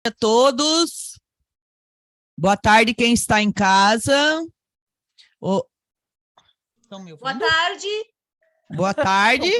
A todos. Boa tarde, quem está em casa. Boa tarde. Boa tarde.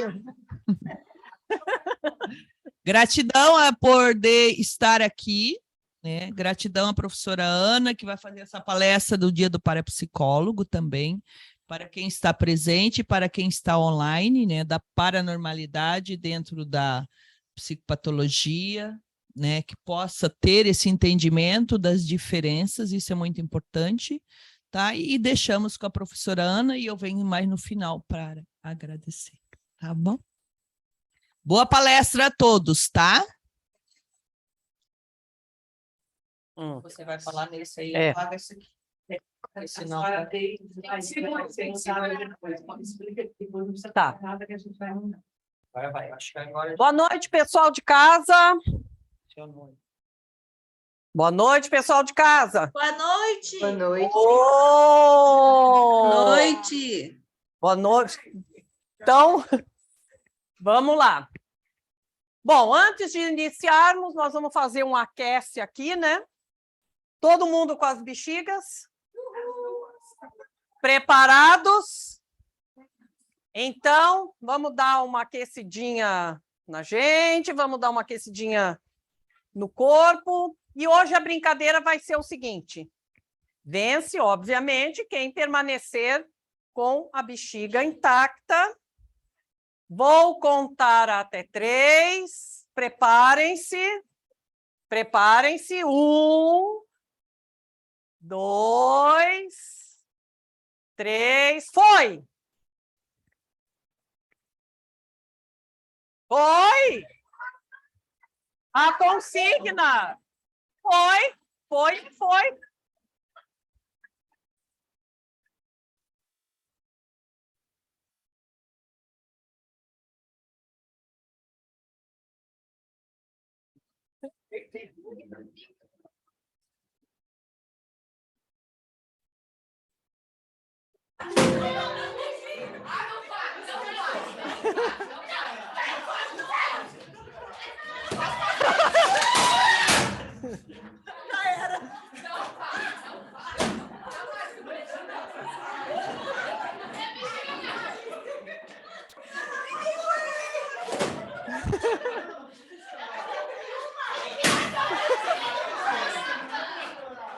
Gratidão a poder estar aqui, né? Gratidão à professora Ana, que vai fazer essa palestra do Dia do Parapsicólogo também, para quem está presente, para quem está online, né? Da paranormalidade dentro da psicopatologia, né, que possa ter esse entendimento das diferenças, isso é muito importante, tá? E deixamos com a professora Ana e eu venho mais no final para agradecer, tá bom? Boa palestra a todos, tá? Você vai falar nesse aí, apaga isso aqui. Senão... Tá. Boa noite, pessoal de casa. Boa noite, pessoal de casa. Boa noite. Boa noite. Boa noite. Boa noite. Então, vamos lá. Bom, antes de iniciarmos, nós vamos fazer um aquece aqui, né? Todo mundo com as bexigas? Preparados? Então, vamos dar uma aquecidinha na gente, vamos dar uma aquecidinha no corpo. E hoje a brincadeira vai ser o seguinte: vence, obviamente, quem permanecer com a bexiga intacta. Vou contar até 3. Preparem-se. Preparem-se. 1, 2, 3. Foi! Foi! A consigna! Foi!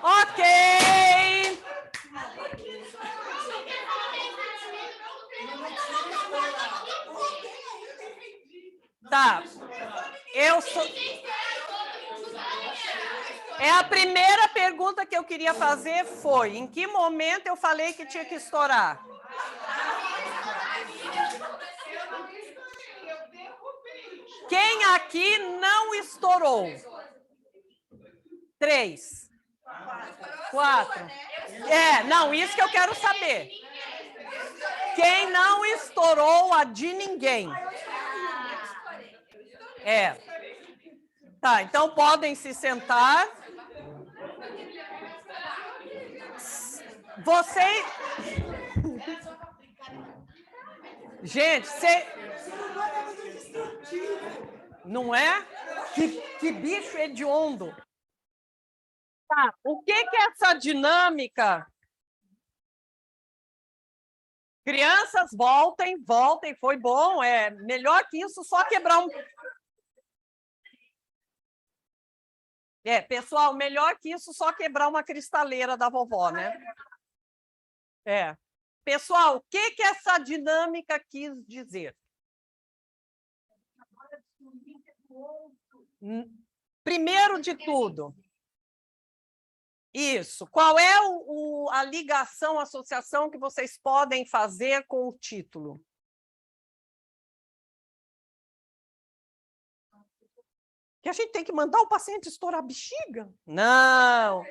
Ok! Tá. A primeira pergunta que eu queria fazer foi: em que momento eu falei que tinha que estourar? Quem aqui não estourou? 3, 4. Não, isso que eu quero saber. Quem não estourou a de ninguém? Tá, então podem se sentar. Vocês... Gente, não é? Que bicho hediondo. Tá, o que é essa dinâmica? Crianças, voltem, foi bom. É melhor que isso, só quebrar um... pessoal, melhor que isso, só quebrar uma cristaleira da vovó, né? Pessoal, o que essa dinâmica quis dizer? Primeiro de tudo, isso. Qual é a ligação, a associação que vocês podem fazer com o título? Que a gente tem que mandar o paciente estourar a bexiga? Não.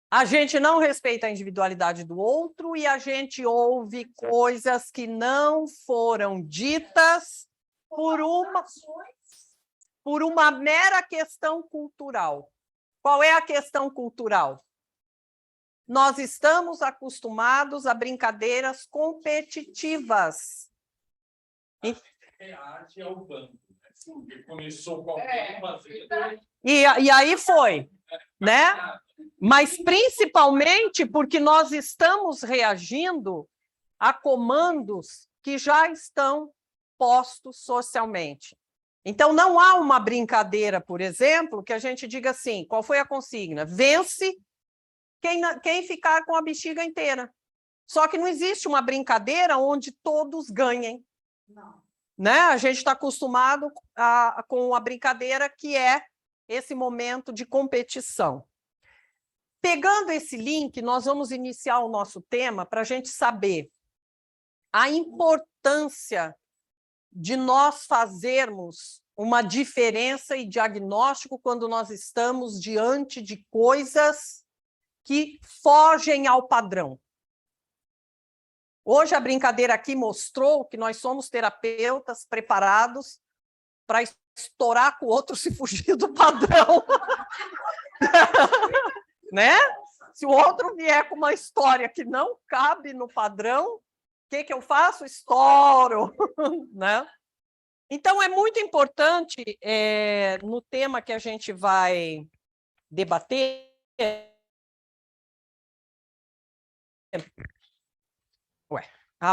A gente não respeita a individualidade do outro e a gente ouve coisas que não foram ditas por uma mera questão cultural. Qual é a questão cultural? Nós estamos acostumados a brincadeiras competitivas. Começou com alguém fazer. E aí foi, né? Mas principalmente porque nós estamos reagindo a comandos que já estão postos socialmente. Então, não há uma brincadeira, por exemplo, que a gente diga assim, qual foi a consigna? Vence quem ficar com a bexiga inteira. Só que não existe uma brincadeira onde todos ganhem. Não. Né? A gente está acostumado com a brincadeira que é esse momento de competição. Pegando esse link, nós vamos iniciar o nosso tema para a gente saber a importância de nós fazermos uma diferença e diagnóstico quando nós estamos diante de coisas que fogem ao padrão. Hoje a brincadeira aqui mostrou que nós somos terapeutas preparados para estourar com o outro se fugir do padrão. Né? Se o outro vier com uma história que não cabe no padrão, o que eu faço? Estouro. Né? Então, é muito importante, no tema que a gente vai debater,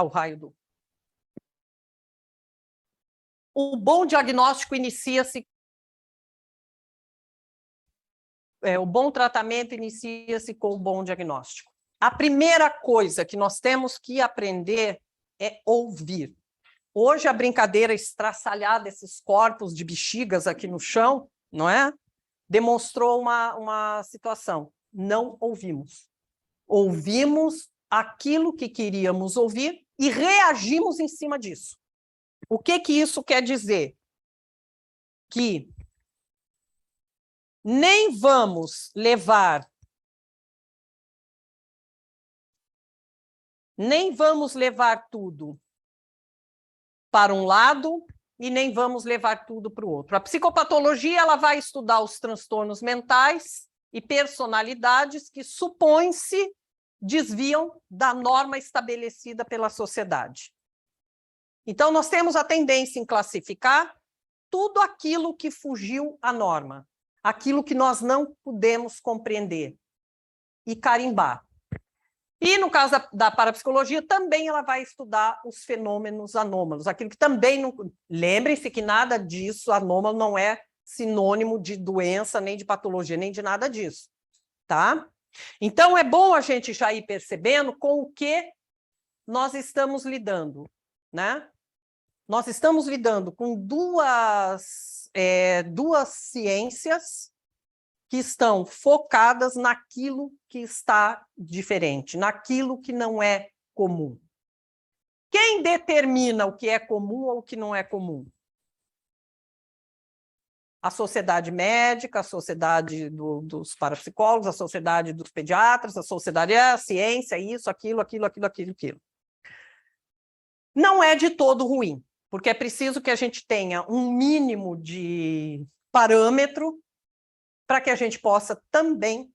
o raio do... O bom diagnóstico inicia-se... o bom tratamento inicia-se com o bom diagnóstico. A primeira coisa que nós temos que aprender é ouvir. Hoje, a brincadeira estraçalhada desses corpos de bexigas aqui no chão, não é? Demonstrou uma situação. Não ouvimos. Ouvimos aquilo que queríamos ouvir e reagimos em cima disso. O que isso quer dizer? Que nem vamos levar tudo para um lado e nem vamos levar tudo para o outro. A psicopatologia ela vai estudar os transtornos mentais e personalidades que supõe-se desviam da norma estabelecida pela sociedade. Então, nós temos a tendência em classificar tudo aquilo que fugiu à norma, aquilo que nós não pudemos compreender, e carimbar. E, no caso da parapsicologia, também ela vai estudar os fenômenos anômalos, aquilo que também não... Lembrem-se que nada disso, anômalo, não é sinônimo de doença, nem de patologia, nem de nada disso, tá? Então, é bom a gente já ir percebendo com o que nós estamos lidando, né? Nós estamos lidando com duas ciências que estão focadas naquilo que está diferente, naquilo que não é comum. Quem determina o que é comum ou o que não é comum? A sociedade médica, a sociedade dos parapsicólogos, a sociedade dos pediatras, a sociedade, a ciência, isso, aquilo. Não é de todo ruim, porque é preciso que a gente tenha um mínimo de parâmetro para que a gente possa também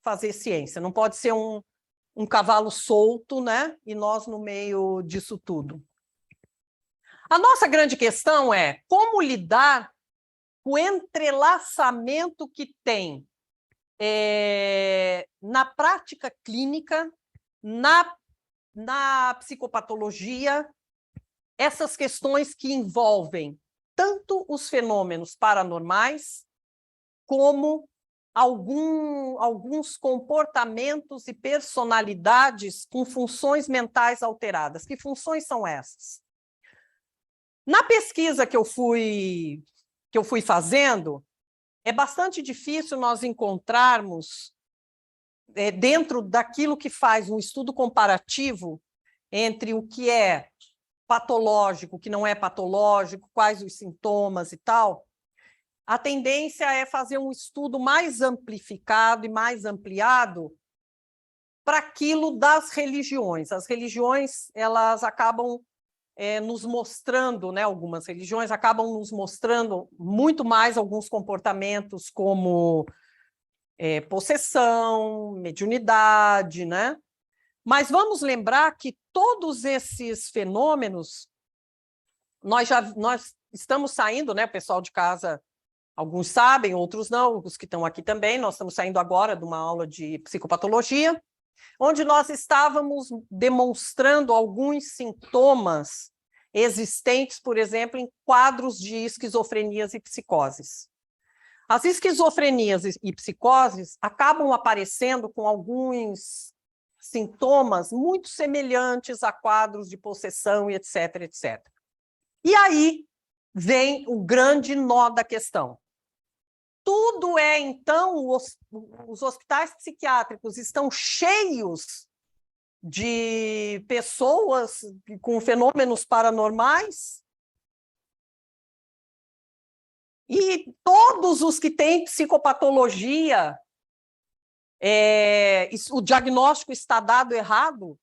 fazer ciência. Não pode ser um cavalo solto, né? E nós no meio disso tudo. A nossa grande questão é como lidar com o entrelaçamento que tem na prática clínica, na psicopatologia, essas questões que envolvem tanto os fenômenos paranormais, como alguns comportamentos e personalidades com funções mentais alteradas. Que funções são essas? Na pesquisa que eu fui fazendo, é bastante difícil nós encontrarmos, dentro daquilo que faz um estudo comparativo entre o que é patológico, o que não é patológico, quais os sintomas e tal, a tendência é fazer um estudo mais amplificado e mais ampliado para aquilo das religiões. As religiões, elas acabam nos mostrando, né, algumas religiões acabam nos mostrando muito mais alguns comportamentos como possessão, mediunidade, né? Mas vamos lembrar que todos esses fenômenos nós estamos saindo, né, o pessoal de casa, alguns sabem, outros não, os que estão aqui também, nós estamos saindo agora de uma aula de psicopatologia, onde nós estávamos demonstrando alguns sintomas existentes, por exemplo, em quadros de esquizofrenias e psicoses. As esquizofrenias e psicoses acabam aparecendo com alguns sintomas muito semelhantes a quadros de possessão e etc, etc. E aí vem o grande nó da questão. Tudo então, os hospitais psiquiátricos estão cheios de pessoas com fenômenos paranormais e todos os que têm psicopatologia, o diagnóstico está dado errado.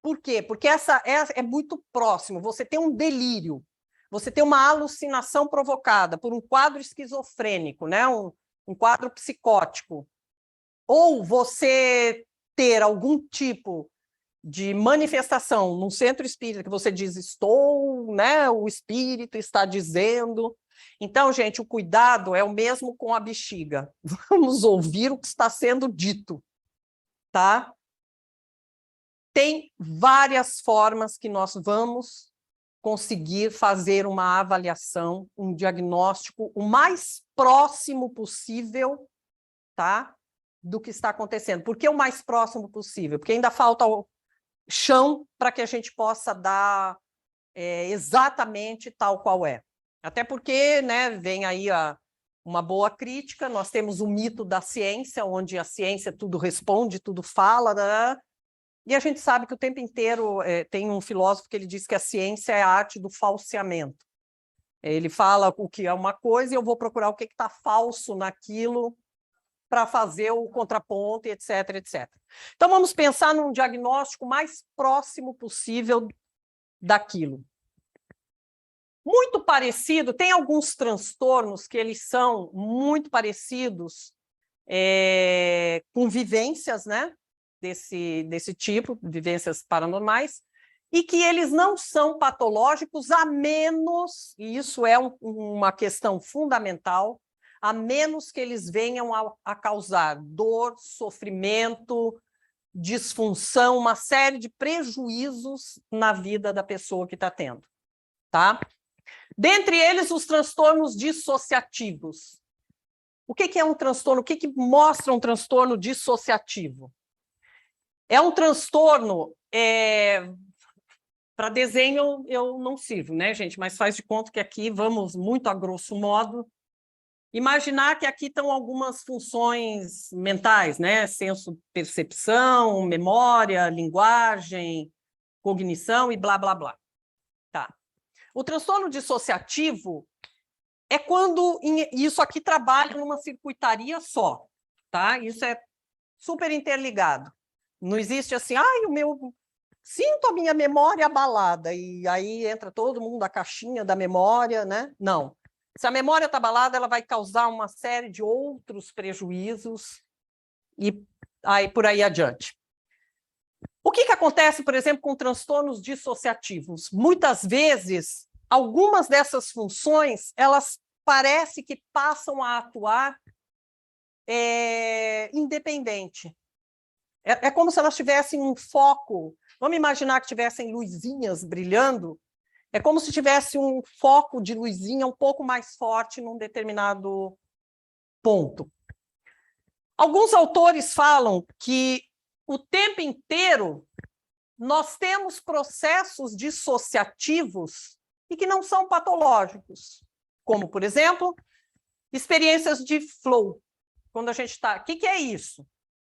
Por quê? Porque essa é muito próximo. Você tem um delírio, você tem uma alucinação provocada por um quadro esquizofrênico, né? um quadro psicótico, ou você ter algum tipo de manifestação num centro espírita que você diz, estou, né? O espírito está dizendo. Então, gente, o cuidado é o mesmo com a bexiga. Vamos ouvir o que está sendo dito, tá? Tem várias formas que nós vamos conseguir fazer uma avaliação, um diagnóstico o mais próximo possível, tá? Do que está acontecendo. Por que o mais próximo possível? Porque ainda falta o chão para que a gente possa dar exatamente tal qual é. Até porque, né, vem aí uma boa crítica, nós temos o mito da ciência, onde a ciência tudo responde, tudo fala, né? E a gente sabe que o tempo inteiro tem um filósofo que ele diz que a ciência é a arte do falseamento. Ele fala o que é uma coisa e eu vou procurar o que está falso naquilo para fazer o contraponto, etc, etc. Então, vamos pensar num diagnóstico mais próximo possível daquilo. Muito parecido, tem alguns transtornos que eles são muito parecidos com vivências, né? Desse tipo, vivências paranormais, e que eles não são patológicos, a menos, e isso é uma questão fundamental, a menos que eles venham a causar dor, sofrimento, disfunção, uma série de prejuízos na vida da pessoa que está tendo, tá? Dentre eles, os transtornos dissociativos. O que é um transtorno? O que mostra um transtorno dissociativo? É um transtorno... Para desenho eu não sirvo, né, gente? Mas faz de conta que aqui, vamos muito a grosso modo, imaginar que aqui estão algumas funções mentais, né? Senso, percepção, memória, linguagem, cognição e blá, blá, blá. Tá. O transtorno dissociativo é quando isso aqui trabalha numa circuitaria só, tá? Isso é super interligado. Não existe assim, sinto a minha memória abalada, e aí entra todo mundo da caixinha da memória, né? Não. Se a memória está abalada, ela vai causar uma série de outros prejuízos e aí por aí adiante. O que acontece, por exemplo, com transtornos dissociativos? Muitas vezes, algumas dessas funções, elas parece que passam a atuar independente. É como se elas tivessem um foco. Vamos imaginar que tivessem luzinhas brilhando. É como se tivesse um foco de luzinha um pouco mais forte num determinado ponto. Alguns autores falam que o tempo inteiro nós temos processos dissociativos e que não são patológicos, como, por exemplo, experiências de flow. Quando a gente está... O que é isso?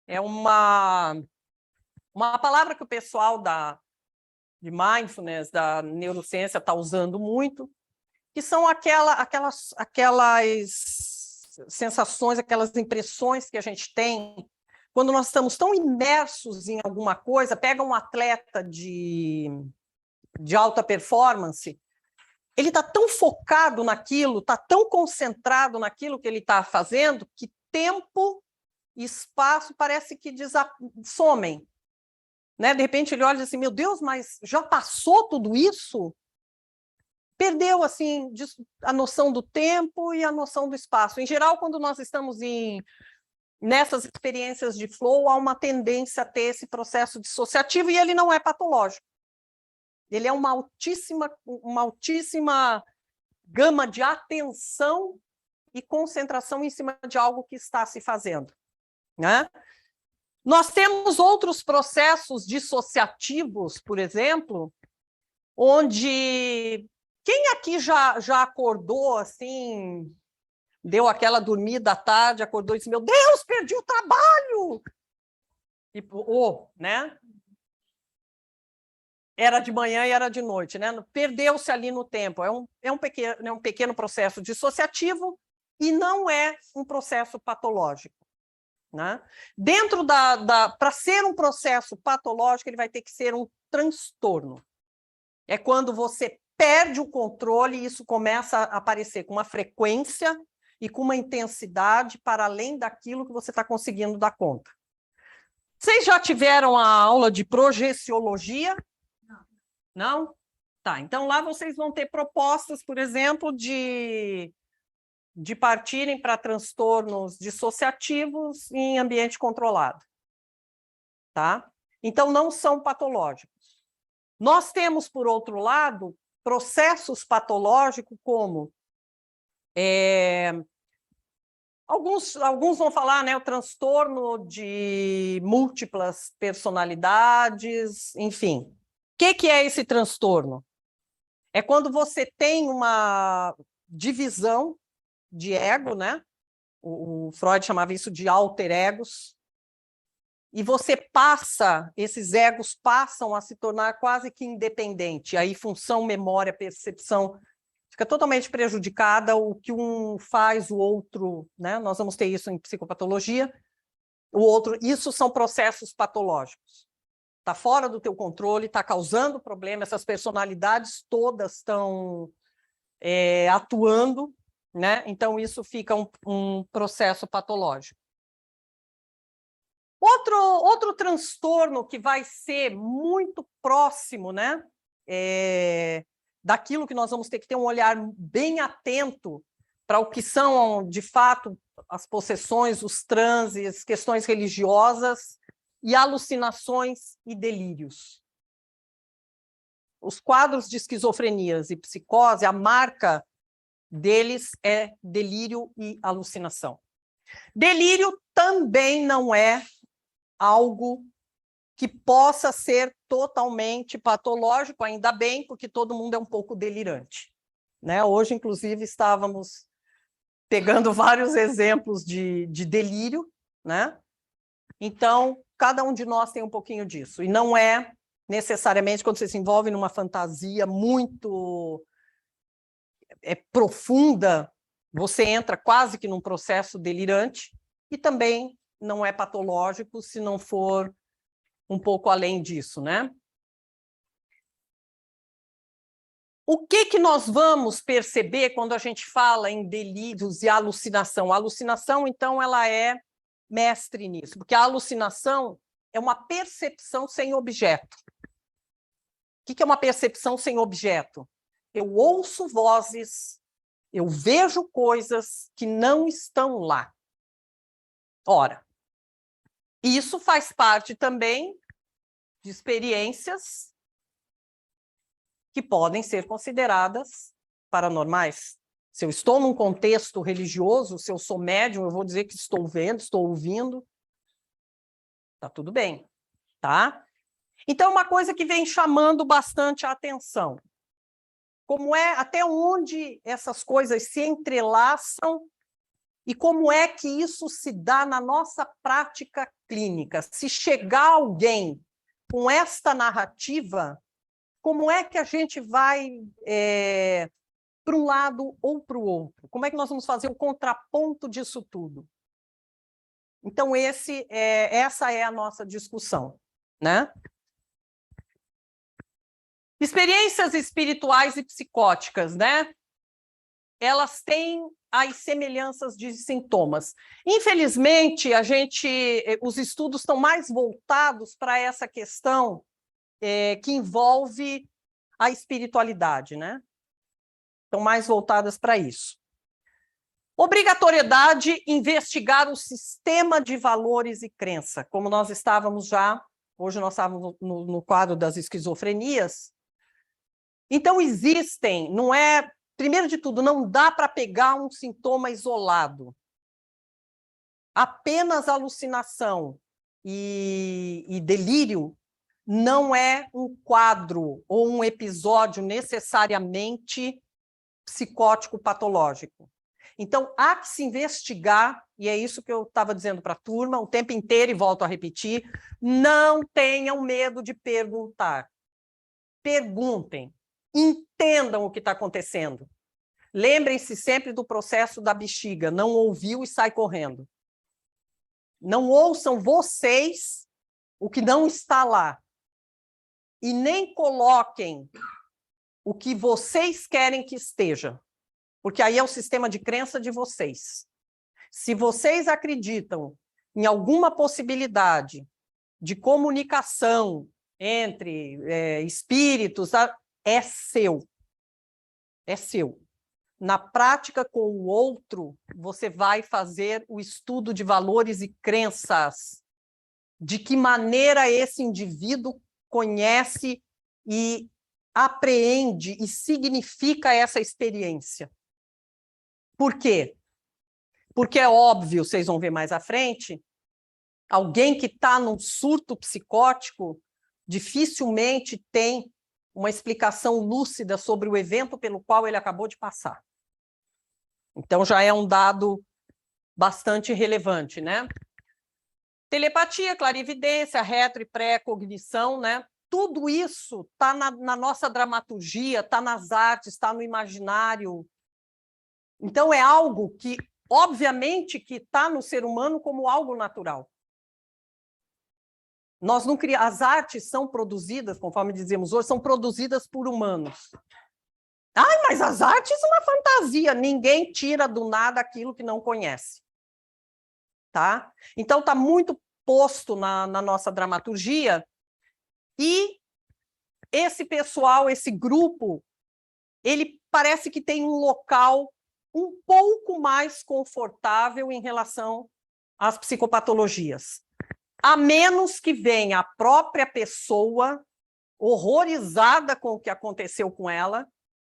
É uma palavra que o pessoal de mindfulness, da neurociência, está usando muito, que são aquelas sensações, aquelas impressões que a gente tem quando nós estamos tão imersos em alguma coisa. Pega um atleta de alta performance, ele está tão focado naquilo, está tão concentrado naquilo que ele está fazendo, que tempo e espaço parece que somem. Né? De repente ele olha assim, meu Deus, mas já passou tudo isso? perdeu assim a noção do tempo e a noção do espaço. Em geral, quando nós estamos nessas experiências de flow, há uma tendência a ter esse processo dissociativo e ele não é patológico. Ele é uma altíssima gama de atenção e concentração em cima de algo que está se fazendo, né? Nós temos outros processos dissociativos, por exemplo, onde quem aqui já acordou assim, deu aquela dormida à tarde, acordou e disse, meu Deus, perdi o trabalho! Tipo, né? Era de manhã e era de noite, né? Perdeu-se ali no tempo. É um pequeno processo dissociativo e não é um processo patológico, né? Dentro para ser um processo patológico, ele vai ter que ser um transtorno. É quando você perde o controle e isso começa a aparecer com uma frequência e com uma intensidade para além daquilo que você está conseguindo dar conta. Vocês já tiveram a aula de projeciologia? Não? Tá, então lá vocês vão ter propostas, por exemplo, de partirem para transtornos dissociativos em ambiente controlado. Tá? Então, não são patológicos. Nós temos, por outro lado, processos patológicos como... Alguns vão falar, né, o transtorno de múltiplas personalidades, enfim. O que é esse transtorno? É quando você tem uma divisão de ego, né? O Freud chamava isso de alter egos, e esses egos passam a se tornar quase que independente. Aí função, memória, percepção fica totalmente prejudicada, o que um faz, o outro, né? Nós vamos ter isso em psicopatologia, o outro, isso são processos patológicos. Está fora do teu controle, está causando problema, essas personalidades todas estão atuando, né? Então, isso fica um processo patológico. Outro transtorno que vai ser muito próximo, né? Daquilo que nós vamos ter que ter um olhar bem atento para o que são, de fato, as possessões, os transes, questões religiosas, e alucinações e delírios. Os quadros de esquizofrenias e psicose, a marca deles é delírio e alucinação. Delírio também não é algo que possa ser totalmente patológico, ainda bem, porque todo mundo é um pouco delirante, né? Hoje, inclusive, estávamos pegando vários exemplos de delírio, né? Então, cada um de nós tem um pouquinho disso. E não é necessariamente quando você se envolve numa fantasia muito profunda, você entra quase que num processo delirante, e também não é patológico se não for um pouco além disso, né? O que nós vamos perceber quando a gente fala em delírios e alucinação? A alucinação, então, ela é mestre nisso, porque a alucinação é uma percepção sem objeto. O que é uma percepção sem objeto? Eu ouço vozes, eu vejo coisas que não estão lá. Ora, isso faz parte também de experiências que podem ser consideradas paranormais. Se eu estou num contexto religioso, se eu sou médium, eu vou dizer que estou vendo, estou ouvindo. Tá tudo bem, tá? Então, uma coisa que vem chamando bastante a atenção. Como até onde essas coisas se entrelaçam e como é que isso se dá na nossa prática clínica. Se chegar alguém com esta narrativa, como é que a gente vai para um lado ou para o outro? Como é que nós vamos fazer o contraponto disso tudo? Então, essa é a nossa discussão, né? Experiências espirituais e psicóticas, né? Elas têm as semelhanças de sintomas. Infelizmente, os estudos estão mais voltados para essa questão que envolve a espiritualidade, né? estão mais voltadas para isso. Obrigatoriedade, investigar o sistema de valores e crença. Como nós estávamos já, hoje nós estávamos no quadro das esquizofrenias. Então, existem, não é... Primeiro de tudo, não dá para pegar um sintoma isolado. Apenas alucinação e delírio não é um quadro ou um episódio necessariamente psicótico patológico. Então, há que se investigar, e é isso que eu estava dizendo para a turma o tempo inteiro, e volto a repetir, não tenham medo de perguntar. Perguntem, entendam o que está acontecendo. Lembrem-se sempre do processo da bexiga, não ouviu e sai correndo. Não ouçam vocês o que não está lá. E nem coloquem o que vocês querem que esteja. Porque aí é o sistema de crença de vocês. Se vocês acreditam em alguma possibilidade de comunicação entre espíritos, é seu. É seu. Na prática com o outro, você vai fazer o estudo de valores e crenças. De que maneira esse indivíduo conhece e apreende e significa essa experiência. Por quê? Porque é óbvio, vocês vão ver mais à frente, alguém que está num surto psicótico dificilmente tem uma explicação lúcida sobre o evento pelo qual ele acabou de passar. Então, já é um dado bastante relevante, né? Telepatia, clarividência, retro e pré-cognição, né? Tudo isso está na nossa dramaturgia, está nas artes, está no imaginário. Então, é algo que, obviamente, que está no ser humano como algo natural. Nós não criamos... As artes são produzidas, conforme dizemos hoje, são produzidas por humanos. Ai, mas as artes são uma fantasia. Ninguém tira do nada aquilo que não conhece. Tá? Então, está muito posto na nossa dramaturgia. E esse pessoal, esse grupo, ele parece que tem um local um pouco mais confortável em relação às psicopatologias. A menos que venha a própria pessoa horrorizada com o que aconteceu com ela,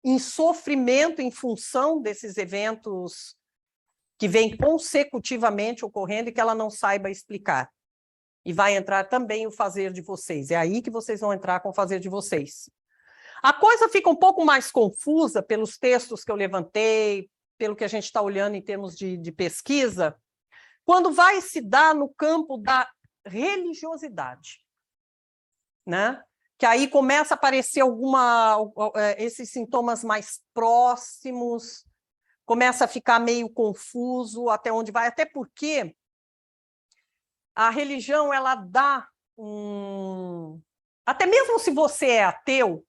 em sofrimento em função desses eventos que vêm consecutivamente ocorrendo e que ela não saiba explicar. E vai entrar também o fazer de vocês. É aí que vocês vão entrar com o fazer de vocês. A coisa fica um pouco mais confusa pelos textos que eu levantei, pelo que a gente está olhando em termos de pesquisa, quando vai se dar no campo da religiosidade, né? Que aí começa a aparecer esses sintomas mais próximos, começa a ficar meio confuso até onde vai, até porque a religião, ela dá até mesmo se você é ateu,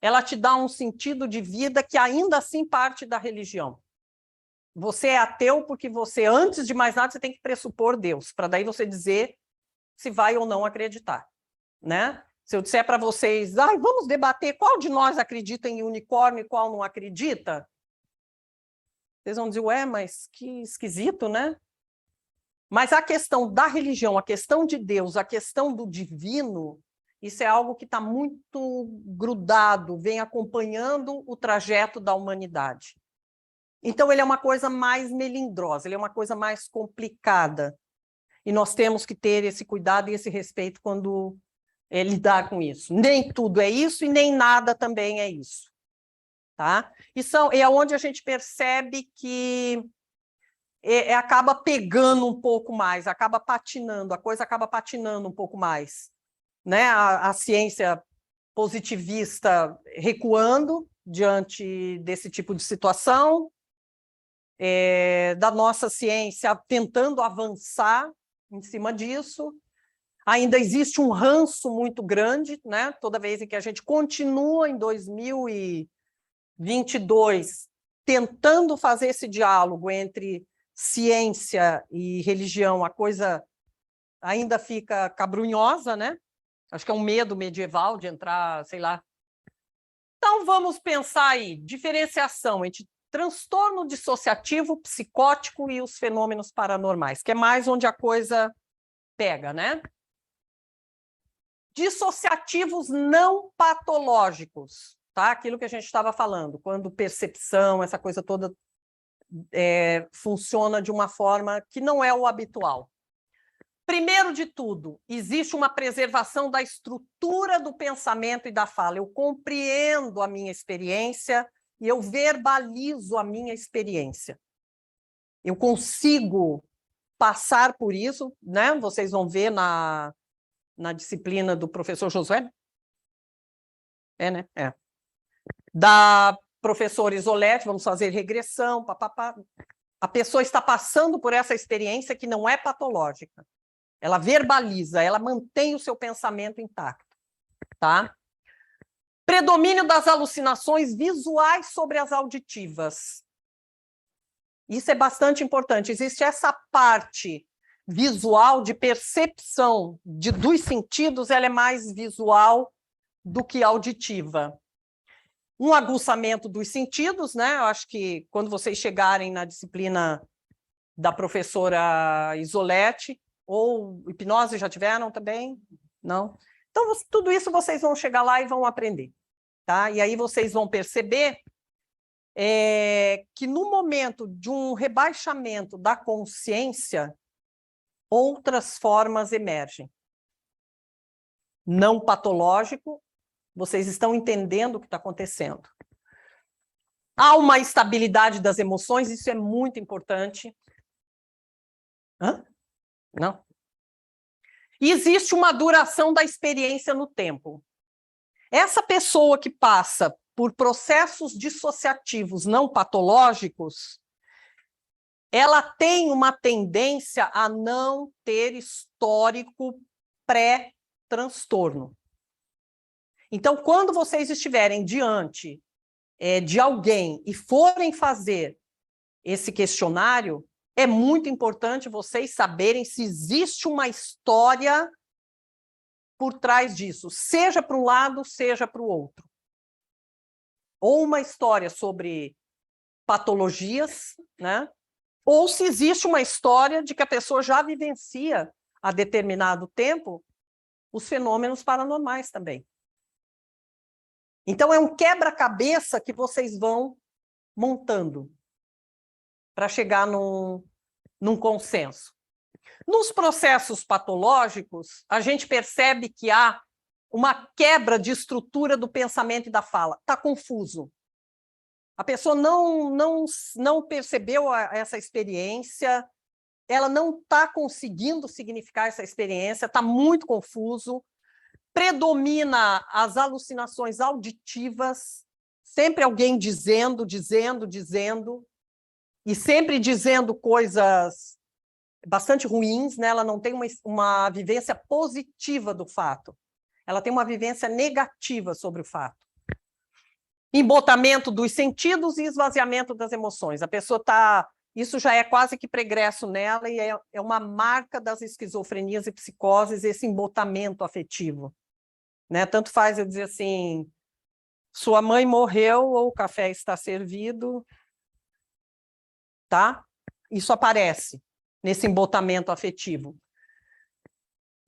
ela te dá um sentido de vida que ainda assim parte da religião. Você é ateu porque você, antes de mais nada, você tem que pressupor Deus, para daí você dizer se vai ou não acreditar, né? Se eu disser para vocês, vamos debater qual de nós acredita em unicórnio e qual não acredita, vocês vão dizer, ué, mas que esquisito, né? Mas a questão da religião, a questão de Deus, a questão do divino, isso é algo que está muito grudado, vem acompanhando o trajeto da humanidade. Então, ele é uma coisa mais melindrosa, ele é uma coisa mais complicada. E nós temos que ter esse cuidado e esse respeito quando lidar com isso. Nem tudo é isso e nem nada também é isso. Tá? E é onde a gente percebe que acaba pegando um pouco mais, acaba patinando, a coisa acaba patinando um pouco mais. Né? A ciência positivista recuando diante desse tipo de situação, da nossa ciência tentando avançar em cima disso. Ainda existe um ranço muito grande, né? Toda vez em que a gente continua em 2022 tentando fazer esse diálogo entre ciência e religião, a coisa ainda fica cabrunhosa, né? Acho que é um medo medieval de entrar, sei lá, Então, vamos pensar aí, diferenciação entre transtorno dissociativo, psicótico e os fenômenos paranormais, que é mais onde a coisa pega, né? Dissociativos não patológicos, tá? Aquilo que a gente estava falando, quando percepção, essa coisa toda funciona de uma forma que não é o habitual. Primeiro de tudo, existe uma preservação da estrutura do pensamento e da fala. Eu compreendo a minha experiência e eu verbalizo a minha experiência. Eu consigo passar por isso, né? Vocês vão ver na disciplina do professor Josué. Né? Da professora Isolete, vamos fazer regressão, papapá. A pessoa está passando por essa experiência que não é patológica. Ela verbaliza, ela mantém o seu pensamento intacto, tá? Predomínio das alucinações visuais sobre as auditivas. Isso é bastante importante. Existe essa parte visual de percepção dos sentidos, ela é mais visual do que auditiva. Um aguçamento dos sentidos, né? Eu acho que quando vocês chegarem na disciplina da professora Isolete, ou hipnose já tiveram também? Não? Então, tudo isso vocês vão chegar lá e vão aprender. Tá? E aí vocês vão perceber que no momento de um rebaixamento da consciência, outras formas emergem. Não patológico, vocês estão entendendo o que está acontecendo. Há uma estabilidade das emoções, isso é muito importante. Hã? Não. E existe uma duração da experiência no tempo. Essa pessoa que passa por processos dissociativos não patológicos, ela tem uma tendência a não ter histórico pré-transtorno. Então, quando vocês estiverem diante de alguém e forem fazer esse questionário, é muito importante vocês saberem se existe uma história por trás disso, seja para um lado, seja para o outro. Ou uma história sobre patologias, né? Ou se existe uma história de que a pessoa já vivencia há determinado tempo os fenômenos paranormais também. Então, é um quebra-cabeça que vocês vão montando para chegar num consenso. Nos processos patológicos, a gente percebe que há uma quebra de estrutura do pensamento e da fala. Está confuso. A pessoa não percebeu essa experiência, ela não está conseguindo significar essa experiência, está muito confuso. Predomina as alucinações auditivas, sempre alguém dizendo, e sempre dizendo coisas bastante ruins, né? Ela não tem uma vivência positiva do fato. Ela tem uma vivência negativa sobre o fato. Embotamento dos sentidos e esvaziamento das emoções. A pessoa está... Isso já é quase que pregresso nela e é uma marca das esquizofrenias e psicoses, esse embotamento afetivo. Né? Tanto faz eu dizer assim, sua mãe morreu ou o café está servido, tá? Isso aparece nesse embotamento afetivo.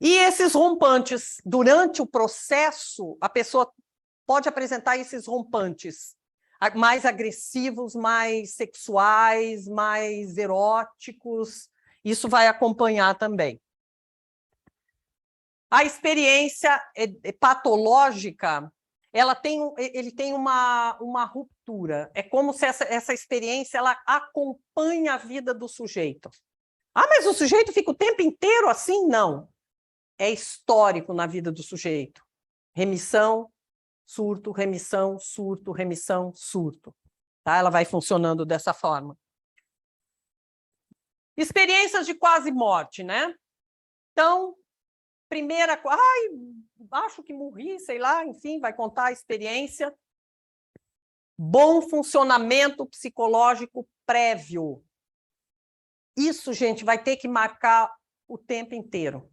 E esses rompantes, durante o processo, a pessoa pode apresentar esses rompantes mais agressivos, mais sexuais, mais eróticos. Isso vai acompanhar também. A experiência patológica, ele tem uma ruptura. É como se essa experiência ela acompanha a vida do sujeito. Ah, mas o sujeito fica o tempo inteiro assim? Não. É histórico na vida do sujeito. Remissão, surto, remissão, surto, remissão, surto. Tá? Ela vai funcionando dessa forma. Experiências de quase morte, né? Então, primeira coisa, acho que morri, sei lá, enfim, vai contar a experiência. Bom funcionamento psicológico prévio. Isso, gente, vai ter que marcar o tempo inteiro.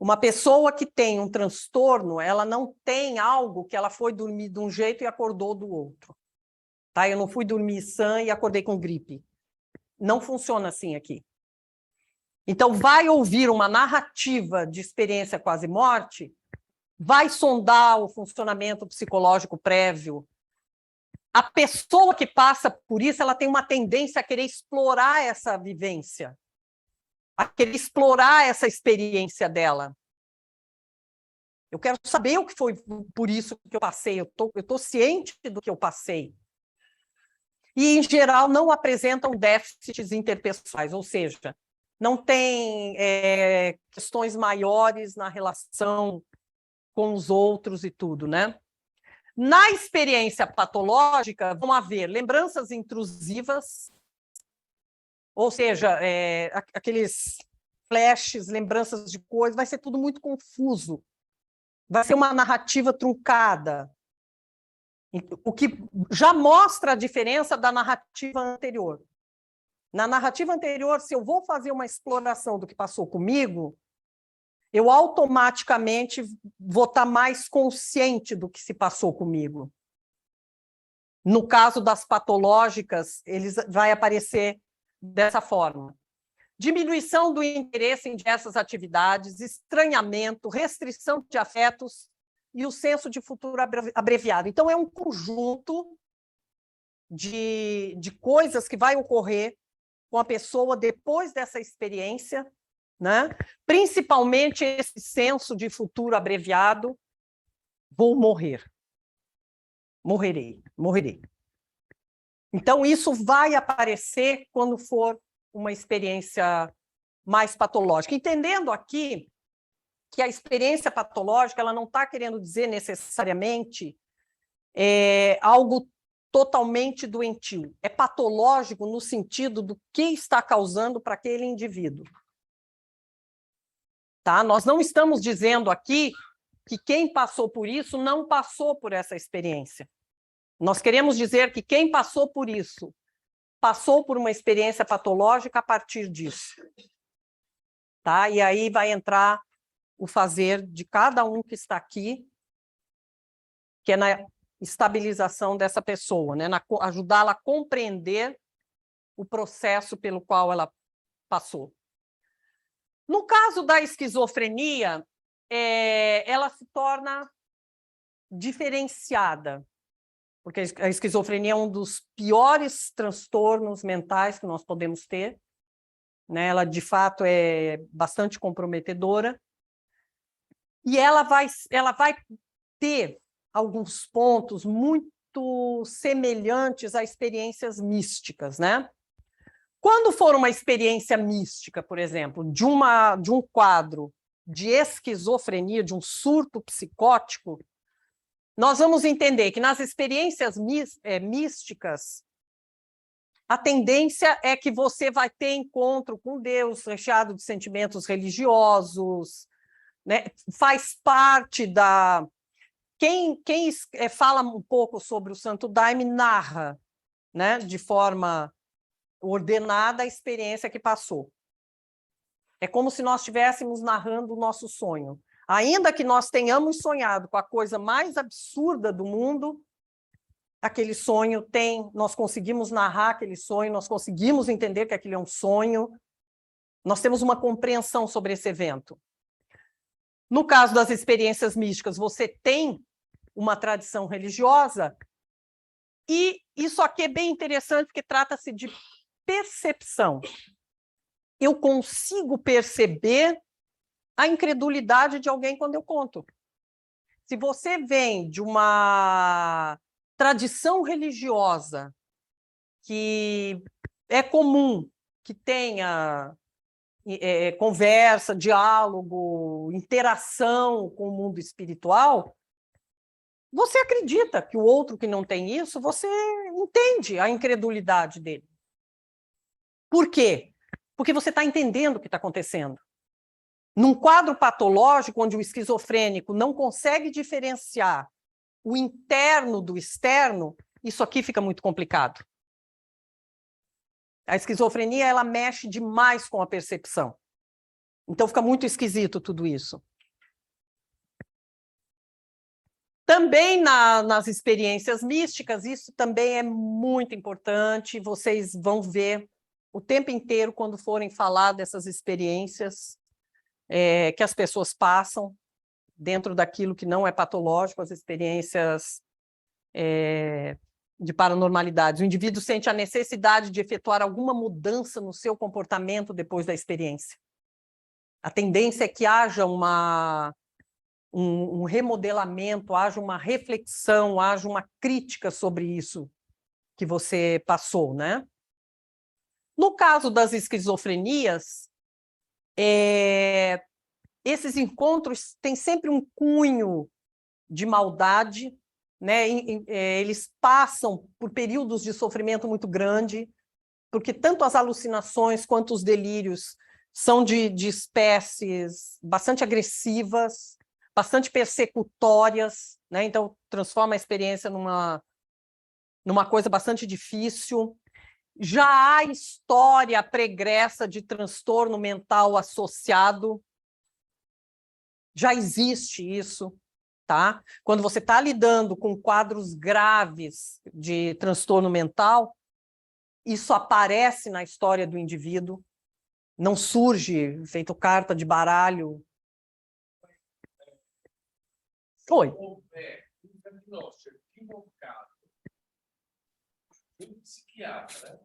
Uma pessoa que tem um transtorno, ela não tem algo que ela foi dormir de um jeito e acordou do outro. Tá? Eu não fui dormir sã e acordei com gripe. Não funciona assim aqui. Então, vai ouvir uma narrativa de experiência quase morte, vai sondar o funcionamento psicológico prévio. A pessoa que passa por isso, ela tem uma tendência a querer explorar essa vivência, a querer explorar essa experiência dela. Eu quero saber o que foi por isso que eu passei, eu tô ciente do que eu passei. E, em geral, não apresentam déficits interpessoais, ou seja, não tem questões maiores na relação com os outros e tudo, né? Na experiência patológica, vão haver lembranças intrusivas, ou seja, aqueles flashes, lembranças de coisas, vai ser tudo muito confuso. Vai ser uma narrativa truncada, o que já mostra a diferença da narrativa anterior. Na narrativa anterior, se eu vou fazer uma exploração do que passou comigo, eu automaticamente vou estar mais consciente do que se passou comigo. No caso das patológicas, vai aparecer dessa forma. Diminuição do interesse em diversas atividades, estranhamento, restrição de afetos e o senso de futuro abreviado. Então, é um conjunto de coisas que vai ocorrer com a pessoa depois dessa experiência, né? Principalmente esse senso de futuro abreviado, vou morrer. Morrerei. Então, isso vai aparecer quando for uma experiência mais patológica. Entendendo aqui que a experiência patológica ela não está querendo dizer necessariamente algo totalmente doentio. É patológico no sentido do que está causando para aquele indivíduo. Tá? Nós não estamos dizendo aqui que quem passou por isso não passou por essa experiência. Nós queremos dizer que quem passou por isso passou por uma experiência patológica a partir disso. Tá? E aí vai entrar o fazer de cada um que está aqui, que é na estabilização dessa pessoa, né? Ajudá-la a compreender o processo pelo qual ela passou. No caso da esquizofrenia, ela se torna diferenciada, porque a esquizofrenia é um dos piores transtornos mentais que nós podemos ter, né? Ela, de fato, é bastante comprometedora, e ela vai ter alguns pontos muito semelhantes a experiências místicas, né? Quando for uma experiência mística, por exemplo, de um quadro de esquizofrenia, de um surto psicótico, nós vamos entender que nas experiências místicas, a tendência é que você vai ter encontro com Deus, recheado de sentimentos religiosos, né? Faz parte da... Quem fala um pouco sobre o Santo Daime narra, né, de forma ordenada a experiência que passou. É como se nós estivéssemos narrando o nosso sonho. Ainda que nós tenhamos sonhado com a coisa mais absurda do mundo, aquele sonho nós conseguimos narrar aquele sonho, nós conseguimos entender que aquilo é um sonho, nós temos uma compreensão sobre esse evento. No caso das experiências místicas, você tem uma tradição religiosa, e isso aqui é bem interessante, porque trata-se de percepção. Eu consigo perceber a incredulidade de alguém quando eu conto. Se você vem de uma tradição religiosa que é comum que tenha conversa, diálogo, interação com o mundo espiritual, você acredita que o outro que não tem isso, você entende a incredulidade dele. Por quê? Porque você está entendendo o que está acontecendo. Num quadro patológico, onde o esquizofrênico não consegue diferenciar o interno do externo, isso aqui fica muito complicado. A esquizofrenia, ela mexe demais com a percepção. Então, fica muito esquisito tudo isso. Também nas experiências místicas, isso também é muito importante, vocês vão ver o tempo inteiro quando forem falar dessas experiências que as pessoas passam dentro daquilo que não é patológico, as experiências de paranormalidade. O indivíduo sente a necessidade de efetuar alguma mudança no seu comportamento depois da experiência. A tendência é que haja um remodelamento, haja uma reflexão, haja uma crítica sobre isso que você passou, né? No caso das esquizofrenias, esses encontros têm sempre um cunho de maldade, né? Eles passam por períodos de sofrimento muito grande, porque tanto as alucinações quanto os delírios são de espécies bastante agressivas, bastante persecutórias, né? Então transforma a experiência numa coisa bastante difícil. Já há história pregressa de transtorno mental associado, já existe isso, tá? Quando você está lidando com quadros graves de transtorno mental, isso aparece na história do indivíduo, não surge feito carta de baralho. Oi. Houver um diagnóstico equivocado de um psiquiatra,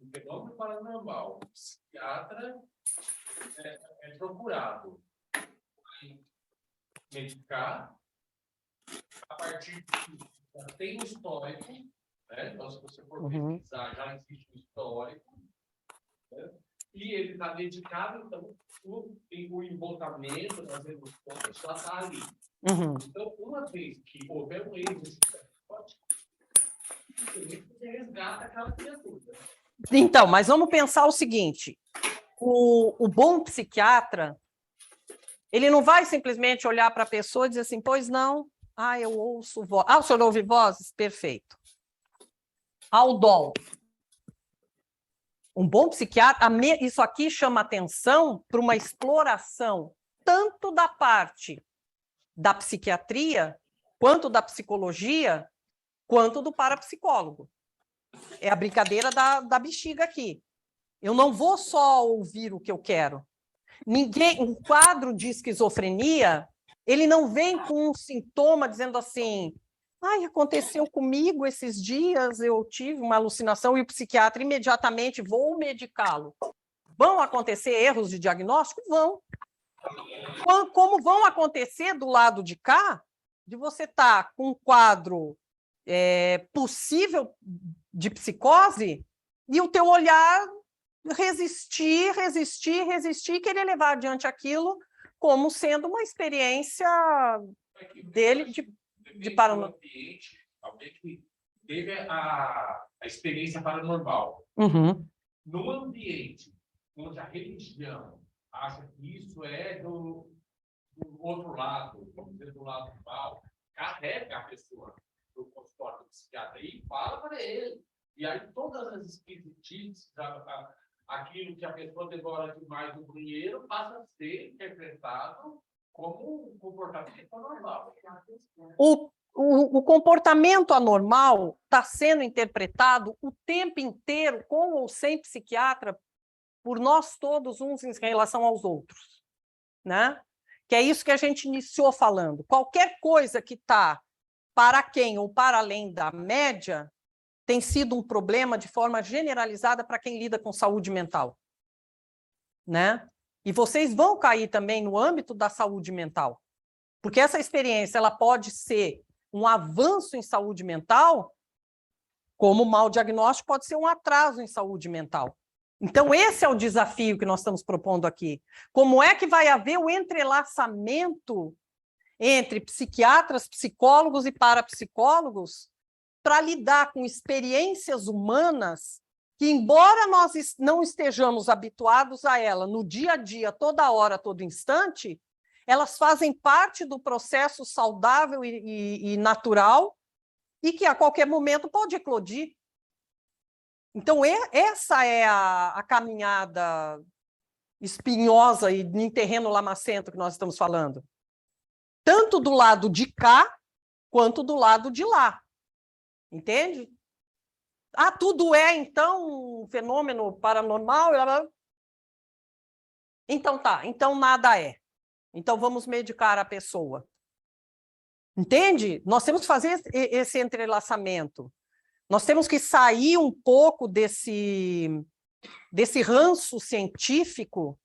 um fenômeno paranormal, o psiquiatra é procurado medicar a partir de já tem um histórico, né? Então, se você for pesquisar, já existe um histórico, né? E ele está dedicado, então, o embotamento das emoções já está ali. Então, uma vez que houver um erro você resgata aquela criatura. Então, mas vamos pensar o seguinte, o bom psiquiatra, ele não vai simplesmente olhar para a pessoa e dizer assim, pois não, eu ouço voz. O senhor ouve vozes? Perfeito. Ao dom. Um bom psiquiatra, isso aqui chama atenção para uma exploração tanto da parte da psiquiatria, quanto da psicologia, quanto do parapsicólogo. É a brincadeira da bexiga aqui. Eu não vou só ouvir o que eu quero. Um quadro de esquizofrenia, ele não vem com um sintoma dizendo assim, aconteceu comigo esses dias, eu tive uma alucinação e o psiquiatra imediatamente vou medicá-lo. Vão acontecer erros de diagnóstico? Vão. Como vão acontecer do lado de cá, de você estar com um quadro possível de psicose e o teu olhar resistir, querer levar adiante aquilo como sendo uma experiência dele de paranormal. Alguém que teve a experiência paranormal. No ambiente onde a religião acha que isso é do outro lado, vamos dizer, do lado do mal, carrega a pessoa do consultório do psiquiatra e fala para ele. E aí todas as esquisitices, aquilo que a pessoa devora demais no banheiro, passa a ser interpretado como um comportamento anormal. O comportamento anormal está sendo interpretado o tempo inteiro, com ou sem psiquiatra, por nós todos uns em relação aos outros, né? Que é isso que a gente iniciou falando. Qualquer coisa que está para quem ou para além da média tem sido um problema de forma generalizada para quem lida com saúde mental, né? E vocês vão cair também no âmbito da saúde mental, porque essa experiência ela pode ser um avanço em saúde mental, como o mau diagnóstico pode ser um atraso em saúde mental. Então, esse é o desafio que nós estamos propondo aqui. Como é que vai haver o entrelaçamento entre psiquiatras, psicólogos e parapsicólogos para lidar com experiências humanas que, embora nós não estejamos habituados a ela no dia a dia, toda hora, todo instante, elas fazem parte do processo saudável e natural e que a qualquer momento pode eclodir. Então, essa é a caminhada espinhosa e em terreno lamacento que nós estamos falando. Tanto do lado de cá, quanto do lado de lá. Entende? Ah, tudo é, então, um fenômeno paranormal? Então tá, então nada é. Então vamos medicar a pessoa. Entende? Nós temos que fazer esse entrelaçamento. Nós temos que sair um pouco desse ranço científico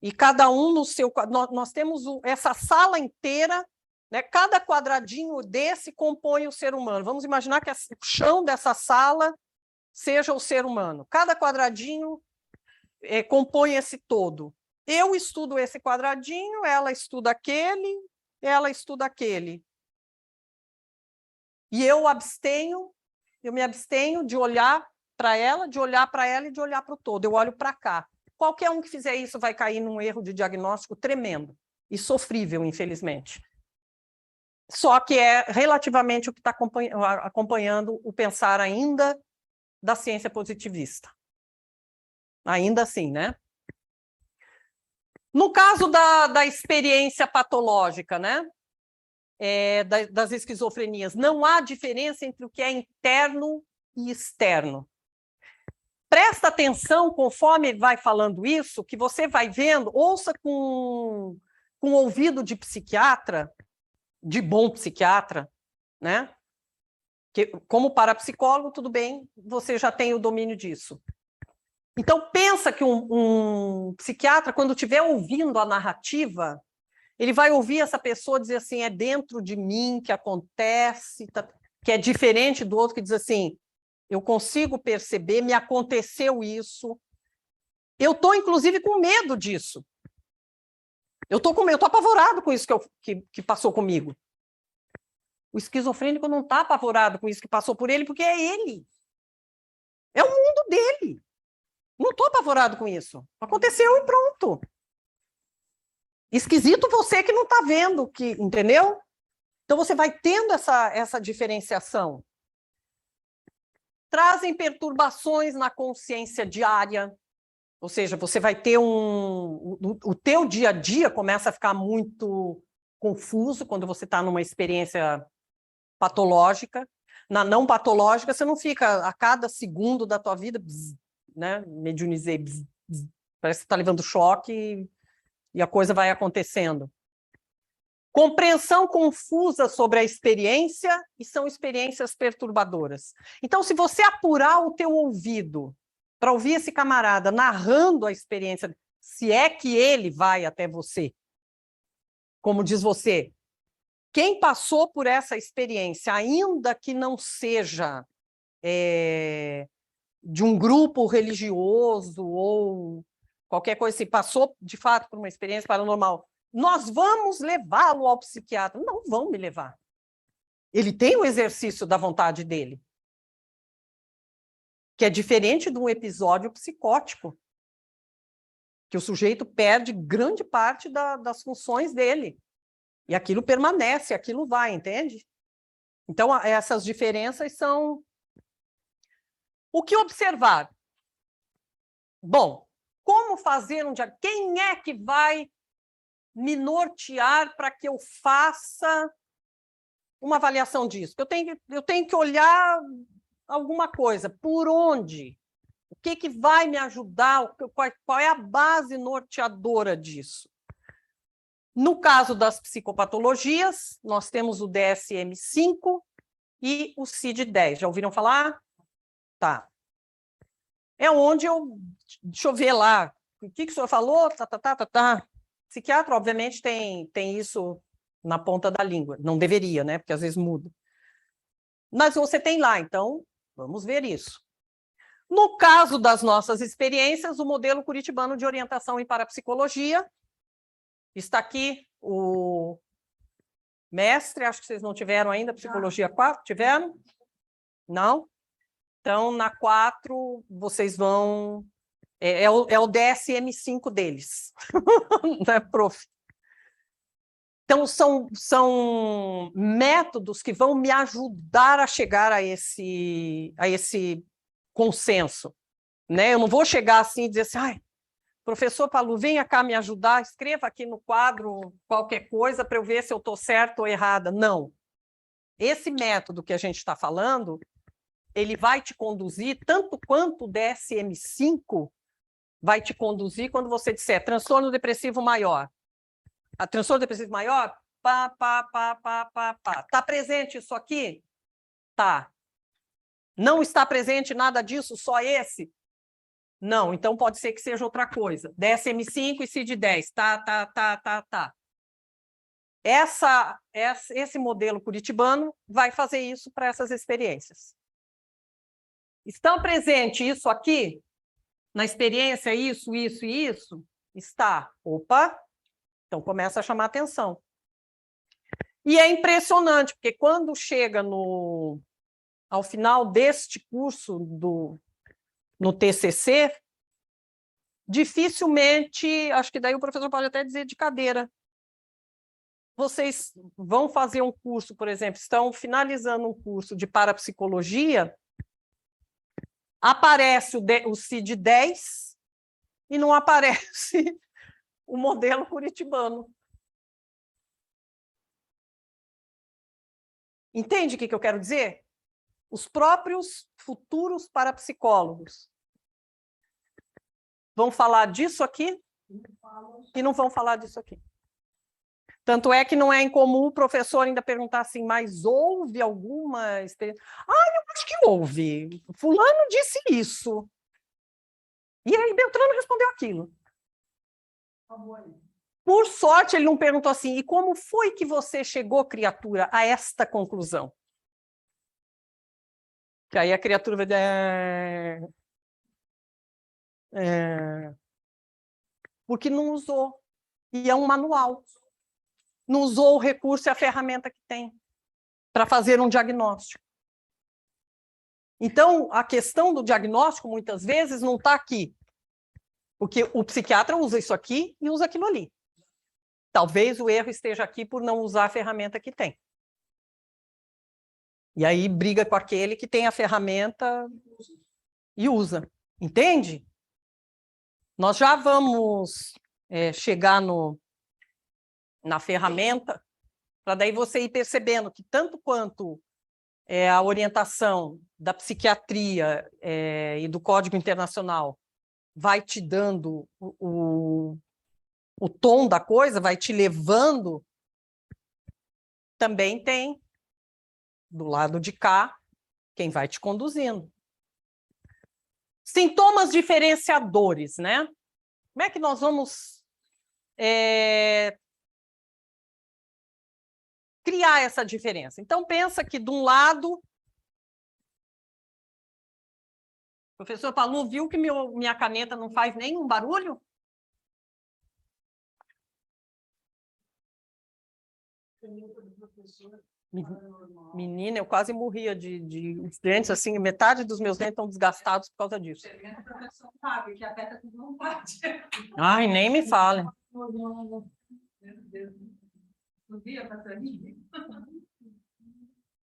e cada um no seu... Nós temos essa sala inteira, né? Cada quadradinho desse compõe o ser humano. Vamos imaginar que o chão dessa sala seja o ser humano. Cada quadradinho compõe esse todo. Eu estudo esse quadradinho, ela estuda aquele, ela estuda aquele. E eu me abstenho de olhar para ela, de olhar para ela e de olhar para o todo. Eu olho para cá. Qualquer um que fizer isso vai cair num erro de diagnóstico tremendo e sofrível, infelizmente. Só que é relativamente o que está acompanhando o pensar ainda da ciência positivista. Ainda assim, né? No caso da experiência patológica, né? Das esquizofrenias, não há diferença entre o que é interno e externo. Presta atenção, conforme vai falando isso, que você vai vendo, ouça com o ouvido de psiquiatra, de bom psiquiatra, né? Que, como parapsicólogo, tudo bem, você já tem o domínio disso. Então, pensa que um psiquiatra, quando estiver ouvindo a narrativa, ele vai ouvir essa pessoa dizer assim, é dentro de mim que acontece, que é diferente do outro que diz assim, eu consigo perceber, me aconteceu isso. Eu estou, inclusive, com medo disso. Eu estou apavorado com isso que passou comigo. O esquizofrênico não está apavorado com isso que passou por ele, porque é ele. É o mundo dele. Não estou apavorado com isso. Aconteceu e pronto. Esquisito você que não está vendo, entendeu? Então, você vai tendo essa diferenciação. Trazem perturbações na consciência diária, ou seja, você vai ter o teu dia a dia começa a ficar muito confuso quando você está numa experiência patológica. Na não patológica, você não fica a cada segundo da tua vida, né? Mediunizei, parece que está levando choque e a coisa vai acontecendo. Compreensão confusa sobre a experiência e são experiências perturbadoras. Então, se você apurar o teu ouvido para ouvir esse camarada narrando a experiência, se é que ele vai até você, como diz você, quem passou por essa experiência, ainda que não seja de um grupo religioso ou qualquer coisa assim, passou de fato por uma experiência paranormal, nós vamos levá-lo ao psiquiatra. Não vão me levar. Ele tem o exercício da vontade dele, que é diferente de um episódio psicótico, que o sujeito perde grande parte das funções dele. E aquilo permanece, aquilo vai, entende? Então, essas diferenças são... O que observar? Bom, como fazer um diagnóstico? Quem é que vai me nortear para que eu faça uma avaliação disso? Eu tenho que olhar alguma coisa. Por onde? O que vai me ajudar? Qual é a base norteadora disso? No caso das psicopatologias, nós temos o DSM-5 e o CID-10. Já ouviram falar? Tá. É onde eu... Deixa eu ver lá. O que o senhor falou? Tá. Psiquiatra, obviamente, tem isso na ponta da língua. Não deveria, né? Porque às vezes muda. Mas você tem lá, então vamos ver isso. No caso das nossas experiências, o modelo curitibano de orientação em parapsicologia. Está aqui o mestre, acho que vocês não tiveram ainda, psicologia 4, tiveram? Não? Então, na 4, vocês vão... É o DSM-5 deles, né, prof? Então, são métodos que vão me ajudar a chegar a esse consenso, né? Eu não vou chegar assim e dizer assim, ai, professor Palu, venha cá me ajudar, escreva aqui no quadro qualquer coisa para eu ver se eu estou certa ou errada. Não. esse método que a gente está falando, ele vai te conduzir, tanto quanto o DSM-5 vai te conduzir quando você disser transtorno depressivo maior. A transtorno depressivo maior, pá. Está presente isso aqui? Tá. Não está presente nada disso, só esse? Não, então pode ser que seja outra coisa. DSM-5 e CID-10. Tá. Esse modelo curitibano vai fazer isso para essas experiências. Estão presente isso aqui? Na experiência, isso e isso? Está. Opa! Então começa a chamar atenção. E é impressionante, porque quando chega ao final deste curso no TCC, dificilmente, acho que daí o professor pode até dizer de cadeira, vocês vão fazer um curso, por exemplo, estão finalizando um curso de parapsicologia, aparece o CID-10 e não aparece o modelo curitibano. Entende o que eu quero dizer? Os próprios futuros parapsicólogos vão falar disso aqui e não vão falar disso aqui. Tanto é que não é incomum o professor ainda perguntar assim, mas houve alguma experiência? Eu acho que houve. Fulano disse isso. E aí Beltrano respondeu aquilo. Por sorte, ele não perguntou assim, e como foi que você chegou, criatura, a esta conclusão? Que aí a criatura vai dizer... Porque não usou. E é um manual. Não usou o recurso e a ferramenta que tem para fazer um diagnóstico. Então, a questão do diagnóstico, muitas vezes, não está aqui. Porque o psiquiatra usa isso aqui e usa aquilo ali. Talvez o erro esteja aqui por não usar a ferramenta que tem. E aí briga com aquele que tem a ferramenta e usa. Entende? Nós já vamos chegar na ferramenta, para daí você ir percebendo que tanto quanto a orientação da psiquiatria e do Código Internacional vai te dando o tom da coisa, vai te levando, também tem, do lado de cá, quem vai te conduzindo. Sintomas diferenciadores, né? Como é que nós vamos criar essa diferença? Então, pensa que, de um lado, o professor Palu viu que minha caneta não faz nenhum barulho? Menina, eu quase morria de dentes, assim, metade dos meus dentes estão desgastados por causa disso. Ai, nem me fale.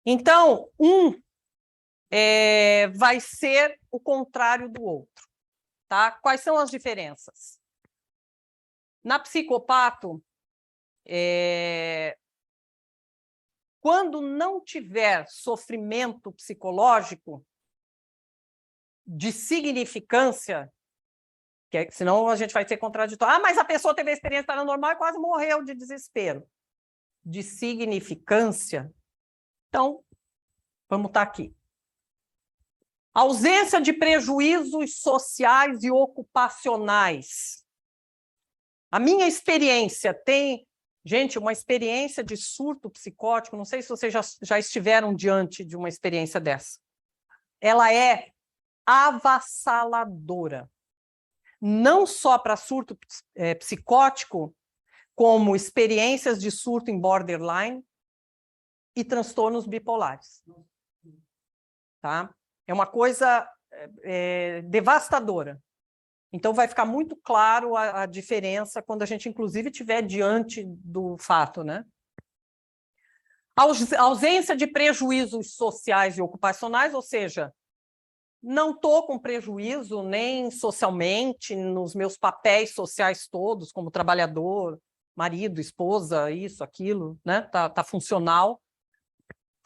Então, vai ser o contrário do outro. Tá? Quais são as diferenças? Na psicopato, quando não tiver sofrimento psicológico de significância, senão a gente vai ser contraditório. Mas a pessoa teve a experiência paranormal e quase morreu de desespero. De significância. Então, vamos estar aqui. Ausência de prejuízos sociais e ocupacionais. A minha experiência tem... Gente, uma experiência de surto psicótico, não sei se vocês já estiveram diante de uma experiência dessa. Ela é avassaladora. Não só para surto psicótico, como experiências de surto em borderline e transtornos bipolares. Tá? É uma coisa devastadora. Então, vai ficar muito claro a diferença quando a gente, inclusive, estiver diante do fato, né? A ausência de prejuízos sociais e ocupacionais, ou seja, não estou com prejuízo nem socialmente, nos meus papéis sociais todos, como trabalhador, marido, esposa, isso, aquilo, né? Tá funcional.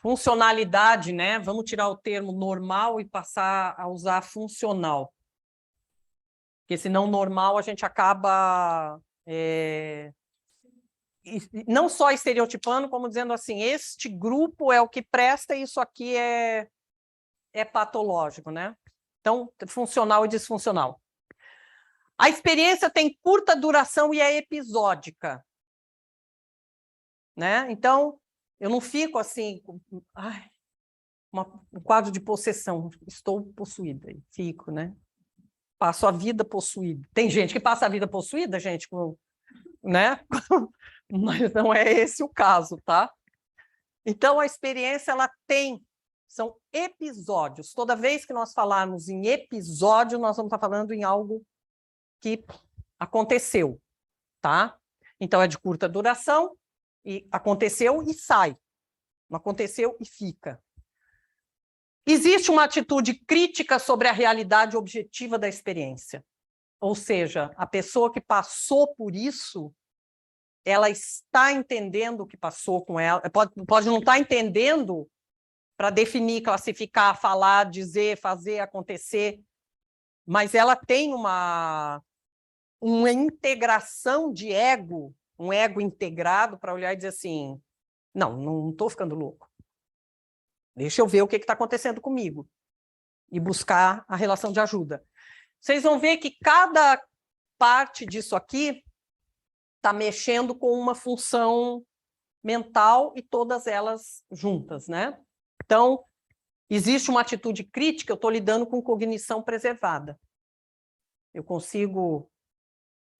Funcionalidade, né? Vamos tirar o termo normal e passar a usar funcional. Porque senão normal a gente acaba não só estereotipando, como dizendo assim, este grupo é o que presta e isso aqui é patológico, né? Então, funcional e disfuncional. A experiência tem curta duração e é episódica, né? Então, eu não fico assim, um quadro de possessão, estou possuída, fico, né? Passo a vida possuída. Tem gente que passa a vida possuída, gente, né? Mas não é esse o caso, tá? Então, a experiência, ela são episódios. Toda vez que nós falarmos em episódio, nós vamos estar falando em algo que aconteceu, tá? Então, é de curta duração, e aconteceu e sai. Não aconteceu e fica. Existe uma atitude crítica sobre a realidade objetiva da experiência. Ou seja, a pessoa que passou por isso, ela está entendendo o que passou com ela, pode não estar entendendo para definir, classificar, falar, dizer, fazer, acontecer, mas ela tem uma integração de ego, um ego integrado para olhar e dizer assim, não estou ficando louco. Deixa eu ver o que está acontecendo comigo e buscar a relação de ajuda. Vocês vão ver que cada parte disso aqui está mexendo com uma função mental e todas elas juntas, né? Então, existe uma atitude crítica, eu estou lidando com cognição preservada. Eu consigo,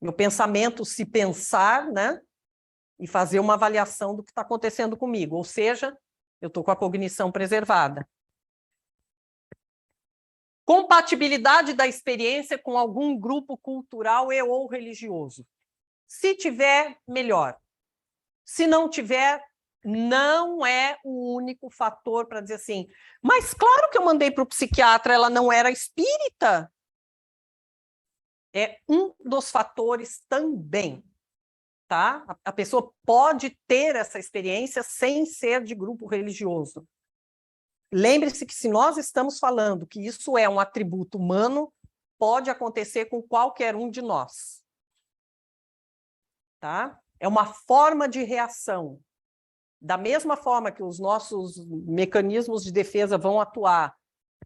meu pensamento se pensar, né? E fazer uma avaliação do que está acontecendo comigo, ou seja, eu estou com a cognição preservada. Compatibilidade da experiência com algum grupo cultural e ou religioso. Se tiver, melhor. Se não tiver, não é o único fator para dizer assim, mas claro que eu mandei para o psiquiatra, ela não era espírita. É um dos fatores também. Tá? A pessoa pode ter essa experiência sem ser de grupo religioso. Lembre-se que se nós estamos falando que isso é um atributo humano, pode acontecer com qualquer um de nós. Tá? É uma forma de reação. Da mesma forma que os nossos mecanismos de defesa vão atuar,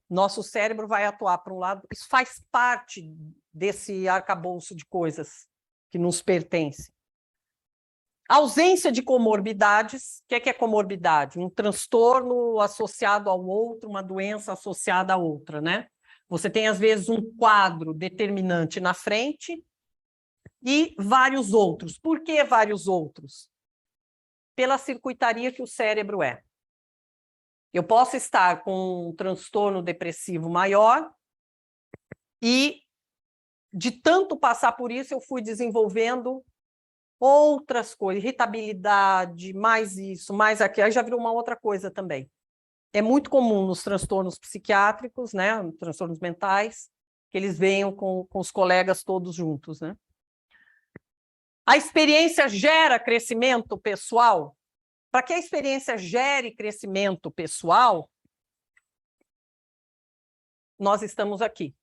nosso cérebro vai atuar para um lado, isso faz parte desse arcabouço de coisas que nos pertence. Ausência de comorbidades. O que é comorbidade? Um transtorno associado ao outro, uma doença associada a outra, né? Você tem, às vezes, um quadro determinante na frente e vários outros. Por que vários outros? Pela circuitaria que o cérebro é. Eu posso estar com um transtorno depressivo maior e, de tanto passar por isso, eu fui desenvolvendo outras coisas, irritabilidade, mais isso, mais aquilo, aí já virou uma outra coisa também. É muito comum nos transtornos psiquiátricos, né, nos transtornos mentais, que eles venham com os colegas todos juntos, né? A experiência gera crescimento pessoal? Para que a experiência gere crescimento pessoal, nós estamos aqui.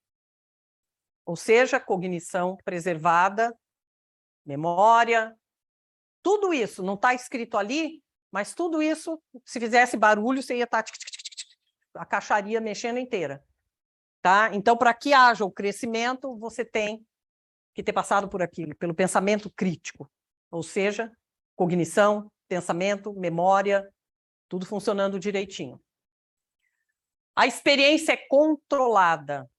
Ou seja, cognição preservada, memória, tudo isso não está escrito ali, mas tudo isso, se fizesse barulho, você ia estar a caixaria mexendo inteira. Tá? Então, para que haja o crescimento, você tem que ter passado por aquilo, pelo pensamento crítico. Ou seja, cognição, pensamento, memória, tudo funcionando direitinho. A experiência é controlada,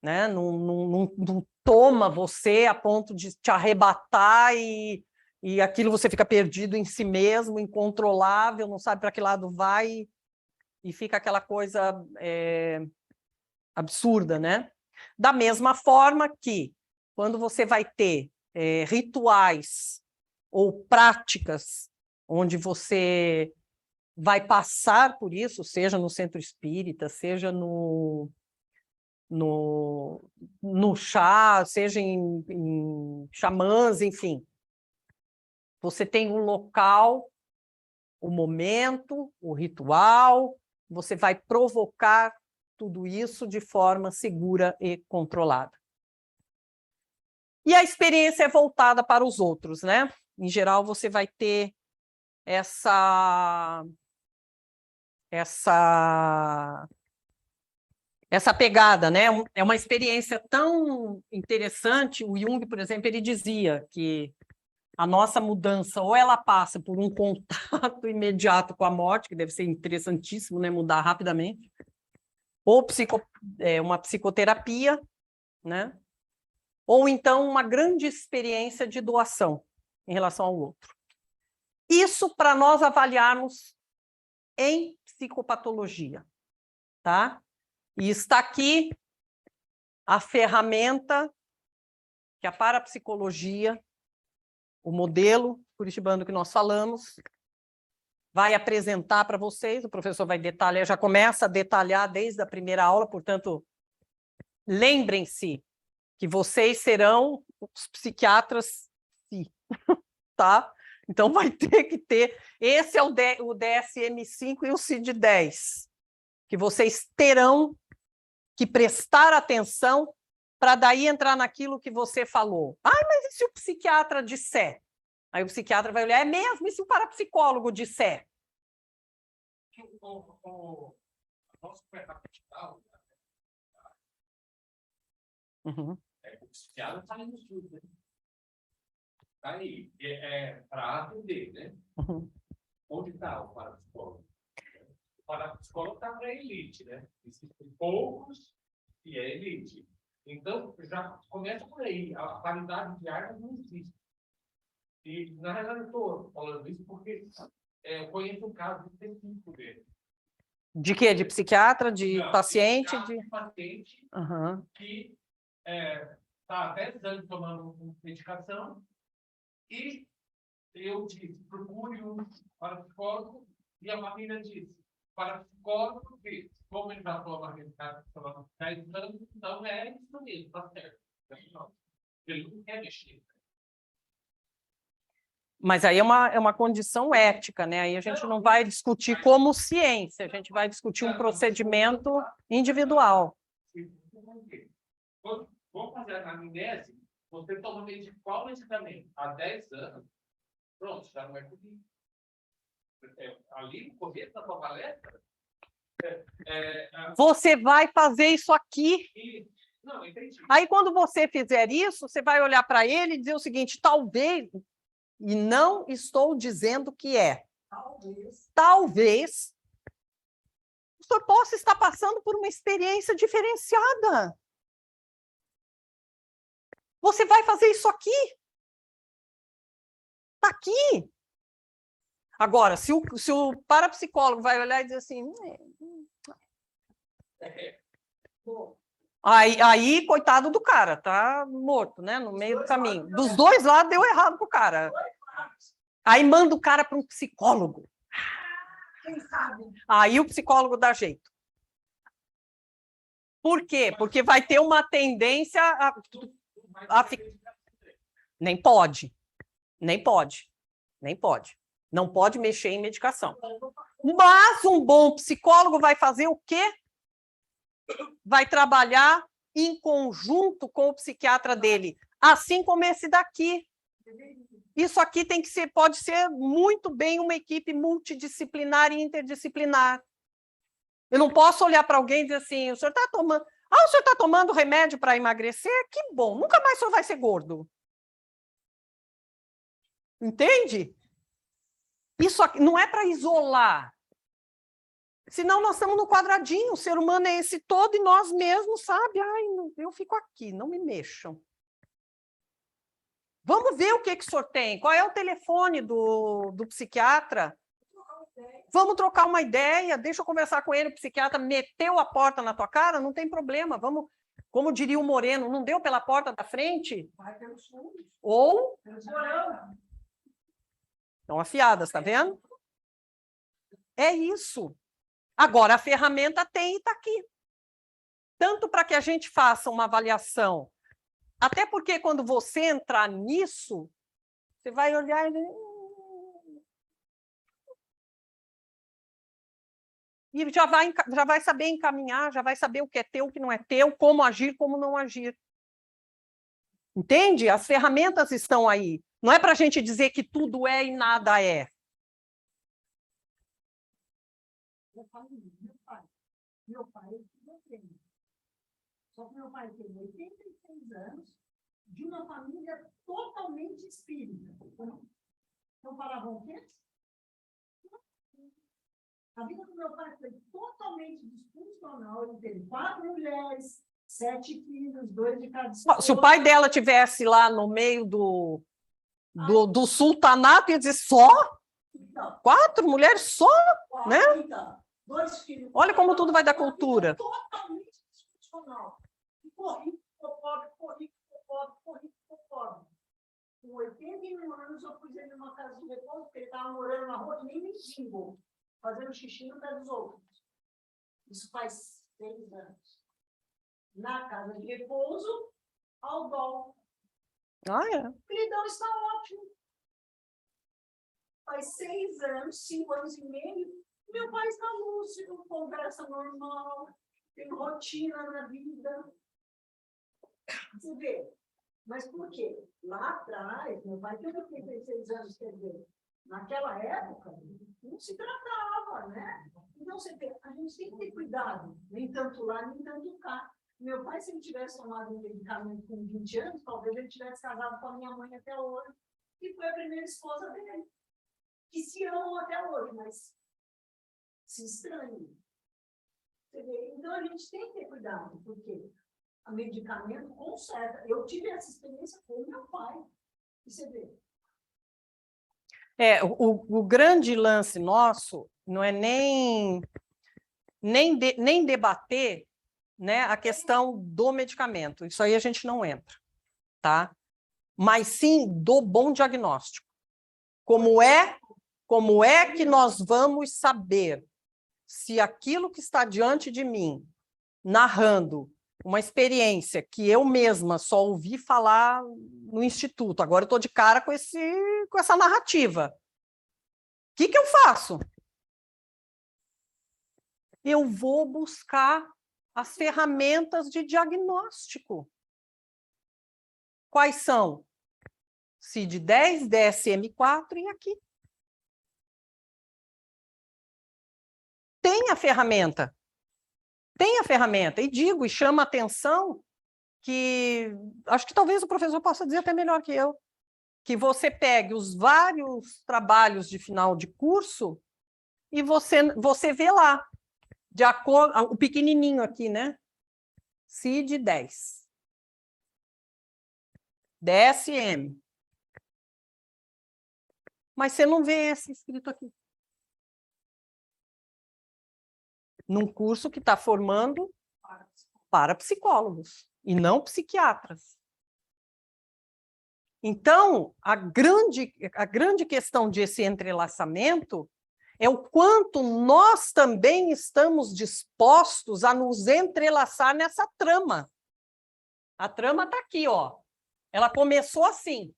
né? Não toma você a ponto de te arrebatar e aquilo você fica perdido em si mesmo, incontrolável, não sabe para que lado vai e fica aquela coisa absurda, né? Da mesma forma que quando você vai ter rituais ou práticas onde você vai passar por isso, seja no centro espírita, seja no chá, seja em xamãs, enfim. Você tem um local o momento, o ritual, você vai provocar tudo isso de forma segura e controlada. E a experiência é voltada para os outros, né? Em geral, você vai ter essa pegada, né? É uma experiência tão interessante. O Jung, por exemplo, ele dizia que a nossa mudança, ou ela passa por um contato imediato com a morte, que deve ser interessantíssimo, né? Mudar rapidamente, ou uma psicoterapia, né? Ou então uma grande experiência de doação em relação ao outro. Isso para nós avaliarmos em psicopatologia, tá? E está aqui a ferramenta que a parapsicologia, o modelo curitibano que nós falamos, vai apresentar para vocês. O professor vai detalhar, já começa a detalhar desde a primeira aula, portanto, lembrem-se que vocês serão os psiquiatras, sim, tá? Então, vai ter que ter... Esse é o DSM-5 e o CID-10, que vocês terão que prestar atenção para daí entrar naquilo que você falou. Ai, mas e se o psiquiatra disser? Aí o psiquiatra vai olhar, é mesmo? E se o parapsicólogo disser? O psiquiatra está aí no estudo, né? Está aí, para atender, né? Onde está o parapsicólogo? O parapsicólogo está para a elite, né? Existem poucos e é elite. Então, já começa por aí. A qualidade de armas não existe. E, na realidade, eu estou falando isso porque eu conheço um caso específico dele. De quê? De psiquiatra? De Não, paciente? De paciente que está há 10 anos tomando medicação e eu disse, procure um parapsicólogo e a família disse, parapsicólogo, como ele já toma medicação há 10 anos, então é isso mesmo, está certo. Ele não quer mexer. Mas aí é uma condição ética, né? Aí a gente não vai discutir como ciência, a gente vai discutir um procedimento individual. Vamos fazer a anamnese, você toma qual medicamento? Há 10 anos, pronto, já não é comigo. Ali no começo da sua palestra, você vai fazer isso aqui. Não, entendi. Aí, quando você fizer isso, você vai olhar para ele e dizer o seguinte, talvez, e não estou dizendo que é, talvez o senhor possa estar passando por uma experiência diferenciada. Você vai fazer isso aqui. Está aqui. Agora, se o parapsicólogo vai olhar e dizer assim... Aí, coitado do cara, tá morto, né? No meio do caminho. Dos dois lados deu errado pro cara. Aí manda o cara para um psicólogo. Quem sabe? Aí o psicólogo dá jeito. Por quê? Porque vai ter uma tendência a ficar... Nem pode. Nem pode. Nem pode. Não pode mexer em medicação. Mas um bom psicólogo vai fazer o quê? Vai trabalhar em conjunto com o psiquiatra dele, assim como esse daqui. Isso aqui tem que ser, pode ser muito bem uma equipe multidisciplinar e interdisciplinar. Eu não posso olhar para alguém e dizer assim, o senhor está tomando... o senhor está tomando remédio para emagrecer? Que bom, nunca mais o senhor vai ser gordo. Entende? Isso aqui não é para isolar. Senão nós estamos no quadradinho, o ser humano é esse todo e nós mesmos, sabe? Ai, eu fico aqui, não me mexam. Vamos ver o que o senhor tem. Qual é o telefone do psiquiatra? Vamos trocar uma ideia, deixa eu conversar com ele, o psiquiatra meteu a porta na tua cara, não tem problema, vamos, como diria o Moreno, não deu pela porta da frente? Vai pelos fundos. Ou... Estão afiadas, tá vendo? É isso. Agora, a ferramenta tem e está aqui. Tanto para que a gente faça uma avaliação, até porque quando você entrar nisso, você vai olhar e... e já vai saber encaminhar, já vai saber o que é teu, o que não é teu, como agir, como não agir. Entende? As ferramentas estão aí. Não é para a gente dizer que tudo é e nada é. Meu pai não tem. Só que meu pai tem 86 anos, de uma família totalmente espírita. Então falavam o quê? A vida do meu pai foi totalmente disfuncional. Ele teve 4 mulheres, 7 filhos, 2 de cada esposa. Se o pai dela tivesse lá no meio do sultanato, ia dizer só? Então, 4 mulheres só? Né? Então, 2 filhos. Olha como tudo vai dar cultura. Totalmente disfuncional. Ficou rico, ficou pobre, ficou rico, ficou pobre, ficou rico, ficou pobre. Com 81 anos, eu pus ele numa casa de repouso, porque ele estava morando na rua, que nem mendigo, fazendo xixi no pé dos outros. Isso faz 6 anos. Na casa de repouso, ao dó. Ah, é. O lidão está ótimo. Faz 6 anos, 5 anos e meio, meu pai está lúcido, conversa normal, tem rotina na vida. Você vê, mas por quê? Lá atrás, meu pai teve 86 anos, quer dizer, naquela época, não se tratava, né? Então, você vê, a gente tem que ter cuidado, nem tanto lá, nem tanto cá. Meu pai, se ele tivesse tomado um medicamento com 20 anos, talvez ele tivesse casado com a minha mãe até hoje, que foi a primeira esposa dele, que se amam até hoje, mas se estranham. Então, a gente tem que ter cuidado, porque o medicamento conserta. Eu tive essa experiência com meu pai. E você vê. O grande lance nosso não é nem debater, né, a questão do medicamento. Isso aí a gente não entra, tá? Mas sim do bom diagnóstico. Como é que nós vamos saber se aquilo que está diante de mim, narrando uma experiência que eu mesma só ouvi falar no instituto, agora eu estou de cara com essa narrativa. O que eu faço? Eu vou buscar as ferramentas de diagnóstico. Quais são? CID-10, DSM-4 e aqui. Tem a ferramenta. Tem a ferramenta. E digo, e chama a atenção que, acho que talvez o professor possa dizer até melhor que eu, que você pegue os vários trabalhos de final de curso e você vê lá, de acordo, o pequenininho aqui, né? CID-10. DSM. Mas você não vê esse escrito aqui. Num curso que está formando para psicólogos e não psiquiatras. Então, a grande questão desse entrelaçamento é o quanto nós também estamos dispostos a nos entrelaçar nessa trama. A trama está aqui, ó. Ela começou assim.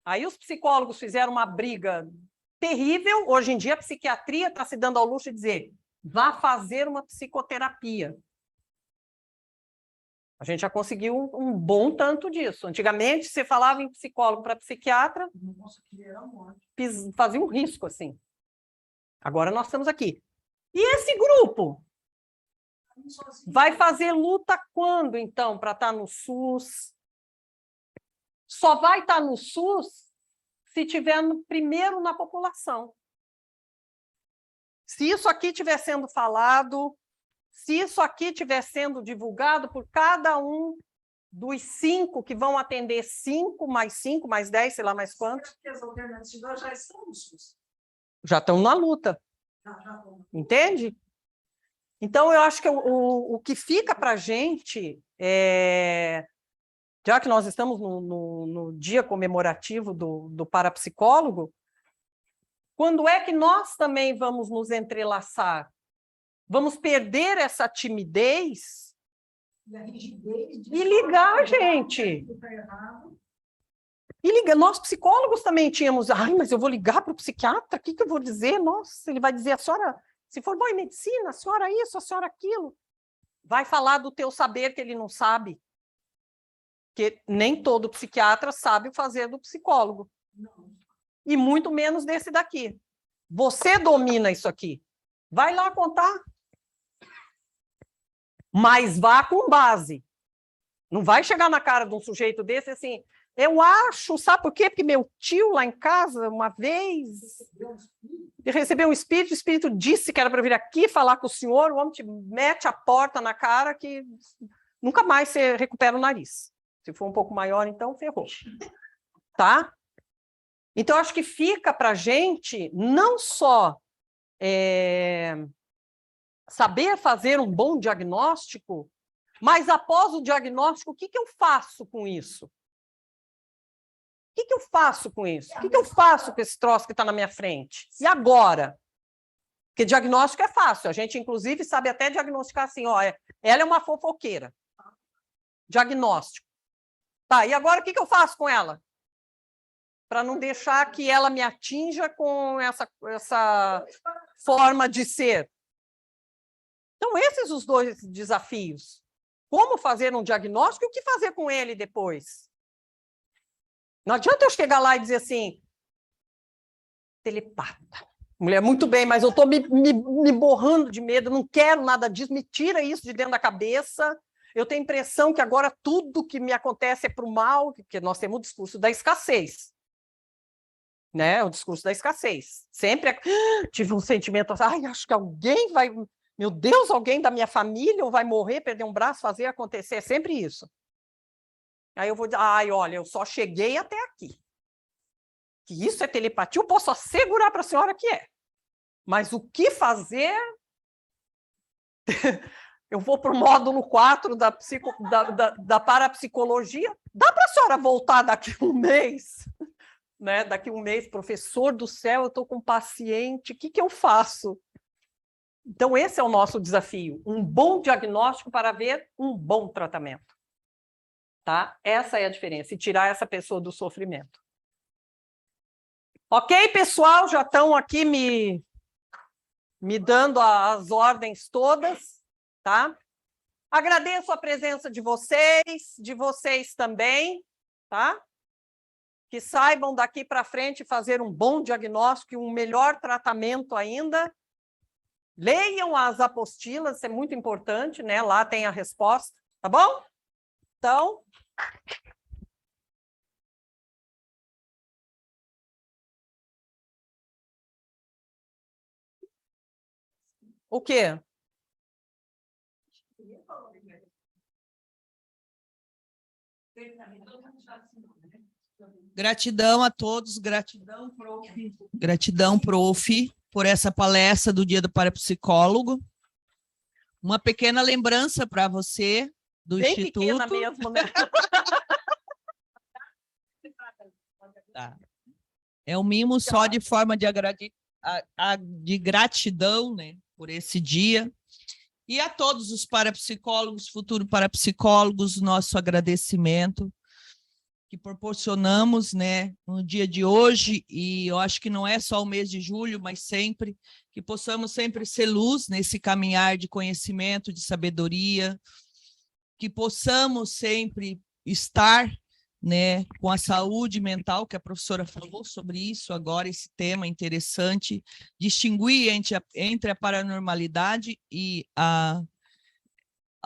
Aí os psicólogos fizeram uma briga terrível. Hoje em dia, a psiquiatria está se dando ao luxo de dizer: vá fazer uma psicoterapia. A gente já conseguiu um bom tanto disso. Antigamente, você falava em psicólogo para psiquiatra, fazia um risco, assim. Agora nós estamos aqui. E esse grupo? Vai fazer luta quando, então, para estar no SUS? Só vai estar no SUS se tiver primeiro na população. Se isso aqui estiver sendo falado, se isso aqui estiver sendo divulgado por cada um dos 5 que vão atender 5, mais 10, sei lá mais quantos. Porque as alternativas já estão no SUS. Já estão na luta. Entende? Então, eu acho que o que fica para a gente, já que nós estamos no dia comemorativo do parapsicólogo, quando é que nós também vamos nos entrelaçar? Vamos perder essa timidez e ligar, gente. E ligar. Nós, psicólogos, também tínhamos... Ai, mas eu vou ligar para o psiquiatra? O que eu vou dizer? Nossa, ele vai dizer, a senhora Se formou em medicina, a senhora isso, a senhora aquilo. Vai falar do teu saber que ele não sabe. Porque nem todo psiquiatra sabe o fazer do psicólogo. E muito menos desse daqui. Você domina isso aqui. Vai lá contar. Mas vá com base. Não vai chegar na cara de um sujeito desse assim, eu acho, sabe por quê? Porque meu tio lá em casa, uma vez, ele recebeu um espírito, o espírito disse que era para vir aqui falar com o senhor, o homem te mete a porta na cara que nunca mais você recupera o nariz. Se for um pouco maior, então, ferrou. Tá? Então, acho que fica para a gente não só saber fazer um bom diagnóstico, mas após o diagnóstico, o que eu faço com isso? O que eu faço com isso? O que eu faço com esse troço que está na minha frente? E agora? Porque diagnóstico é fácil. A gente, inclusive, sabe até diagnosticar assim, ó, ela é uma fofoqueira. Diagnóstico. Tá, e agora o que eu faço com ela? Para não deixar que ela me atinja com essa forma de ser. Então, esses os dois desafios. Como fazer um diagnóstico e o que fazer com ele depois? Não adianta eu chegar lá e dizer assim, telepata. Mulher, muito bem, mas eu estou me borrando de medo, não quero nada disso, me tira isso de dentro da cabeça. Eu tenho a impressão que agora tudo que me acontece é para o mal, porque nós temos o discurso da escassez. Né? O discurso da escassez. Sempre tive um sentimento assim, acho que alguém vai... Meu Deus, alguém da minha família ou vai morrer, perder um braço, fazer acontecer. É sempre isso. Aí eu vou dizer, olha, eu só cheguei até aqui. Que isso é telepatia, eu posso assegurar para a senhora que é. Mas o que fazer? Eu vou para o módulo 4 da parapsicologia. Dá para a senhora voltar daqui um mês? Né? Daqui um mês, professor do céu, eu estou com um paciente, o que eu faço? Então, esse é o nosso desafio. Um bom diagnóstico para haver um bom tratamento. Tá? Essa é a diferença, e tirar essa pessoa do sofrimento. Ok, pessoal? Já estão aqui me dando as ordens todas, tá? Agradeço a presença de vocês também, tá? Que saibam daqui para frente fazer um bom diagnóstico e um melhor tratamento ainda. Leiam as apostilas, isso é muito importante, né? Lá tem a resposta, tá bom? Então... O quê? Gratidão a todos, gratidão, prof, por essa palestra do Dia do Parapsicólogo. Uma pequena lembrança para você do Bem Instituto. Pequena mesmo, né? Tá. É um mimo só de forma de gratidão, né, por esse dia. E a todos os parapsicólogos, futuros parapsicólogos, nosso agradecimento que proporcionamos, né, no dia de hoje, e eu acho que não é só o mês de julho, mas sempre, que possamos sempre ser luz nesse caminhar de conhecimento, de sabedoria, que possamos sempre estar, né, com a saúde mental, que a professora falou sobre isso agora, esse tema interessante, distinguir entre a paranormalidade e a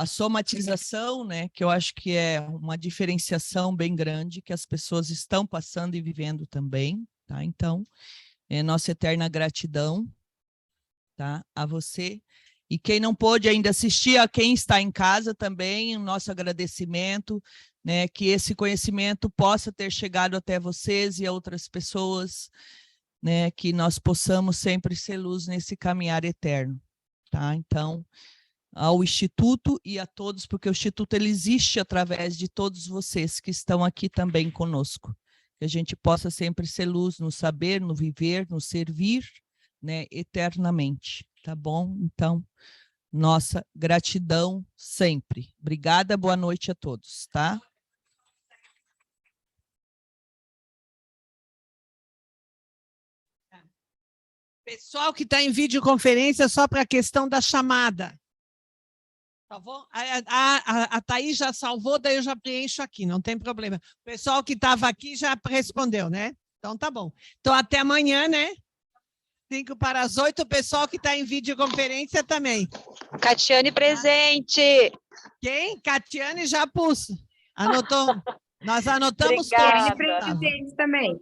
somatização, né, que eu acho que é uma diferenciação bem grande, que as pessoas estão passando e vivendo também, tá? Então, nossa eterna gratidão, tá, a você. E quem não pôde ainda assistir, a quem está em casa também, o nosso agradecimento, né, que esse conhecimento possa ter chegado até vocês e a outras pessoas, né, que nós possamos sempre ser luz nesse caminhar eterno, tá? Então, ao Instituto e a todos, porque o Instituto ele existe através de todos vocês que estão aqui também conosco. Que a gente possa sempre ser luz no saber, no viver, no servir, né, eternamente, tá bom? Então, nossa gratidão sempre. Obrigada, boa noite a todos, tá? Pessoal que está em videoconferência, só para a questão da chamada. Tá bom? A Thaís já salvou, daí eu já preencho aqui, não tem problema. O pessoal que estava aqui já respondeu, né? Então, tá bom. Então, até amanhã, né? 7:55, o pessoal que está em videoconferência também. Catiane presente. Quem? Catiane já pus. Anotou. Nós anotamos Obrigada. todos. Presente também.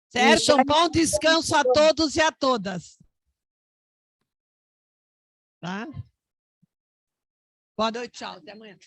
Certo? Um bom descanso a todos e a todas. Tá? Boa noite, tchau. Até amanhã.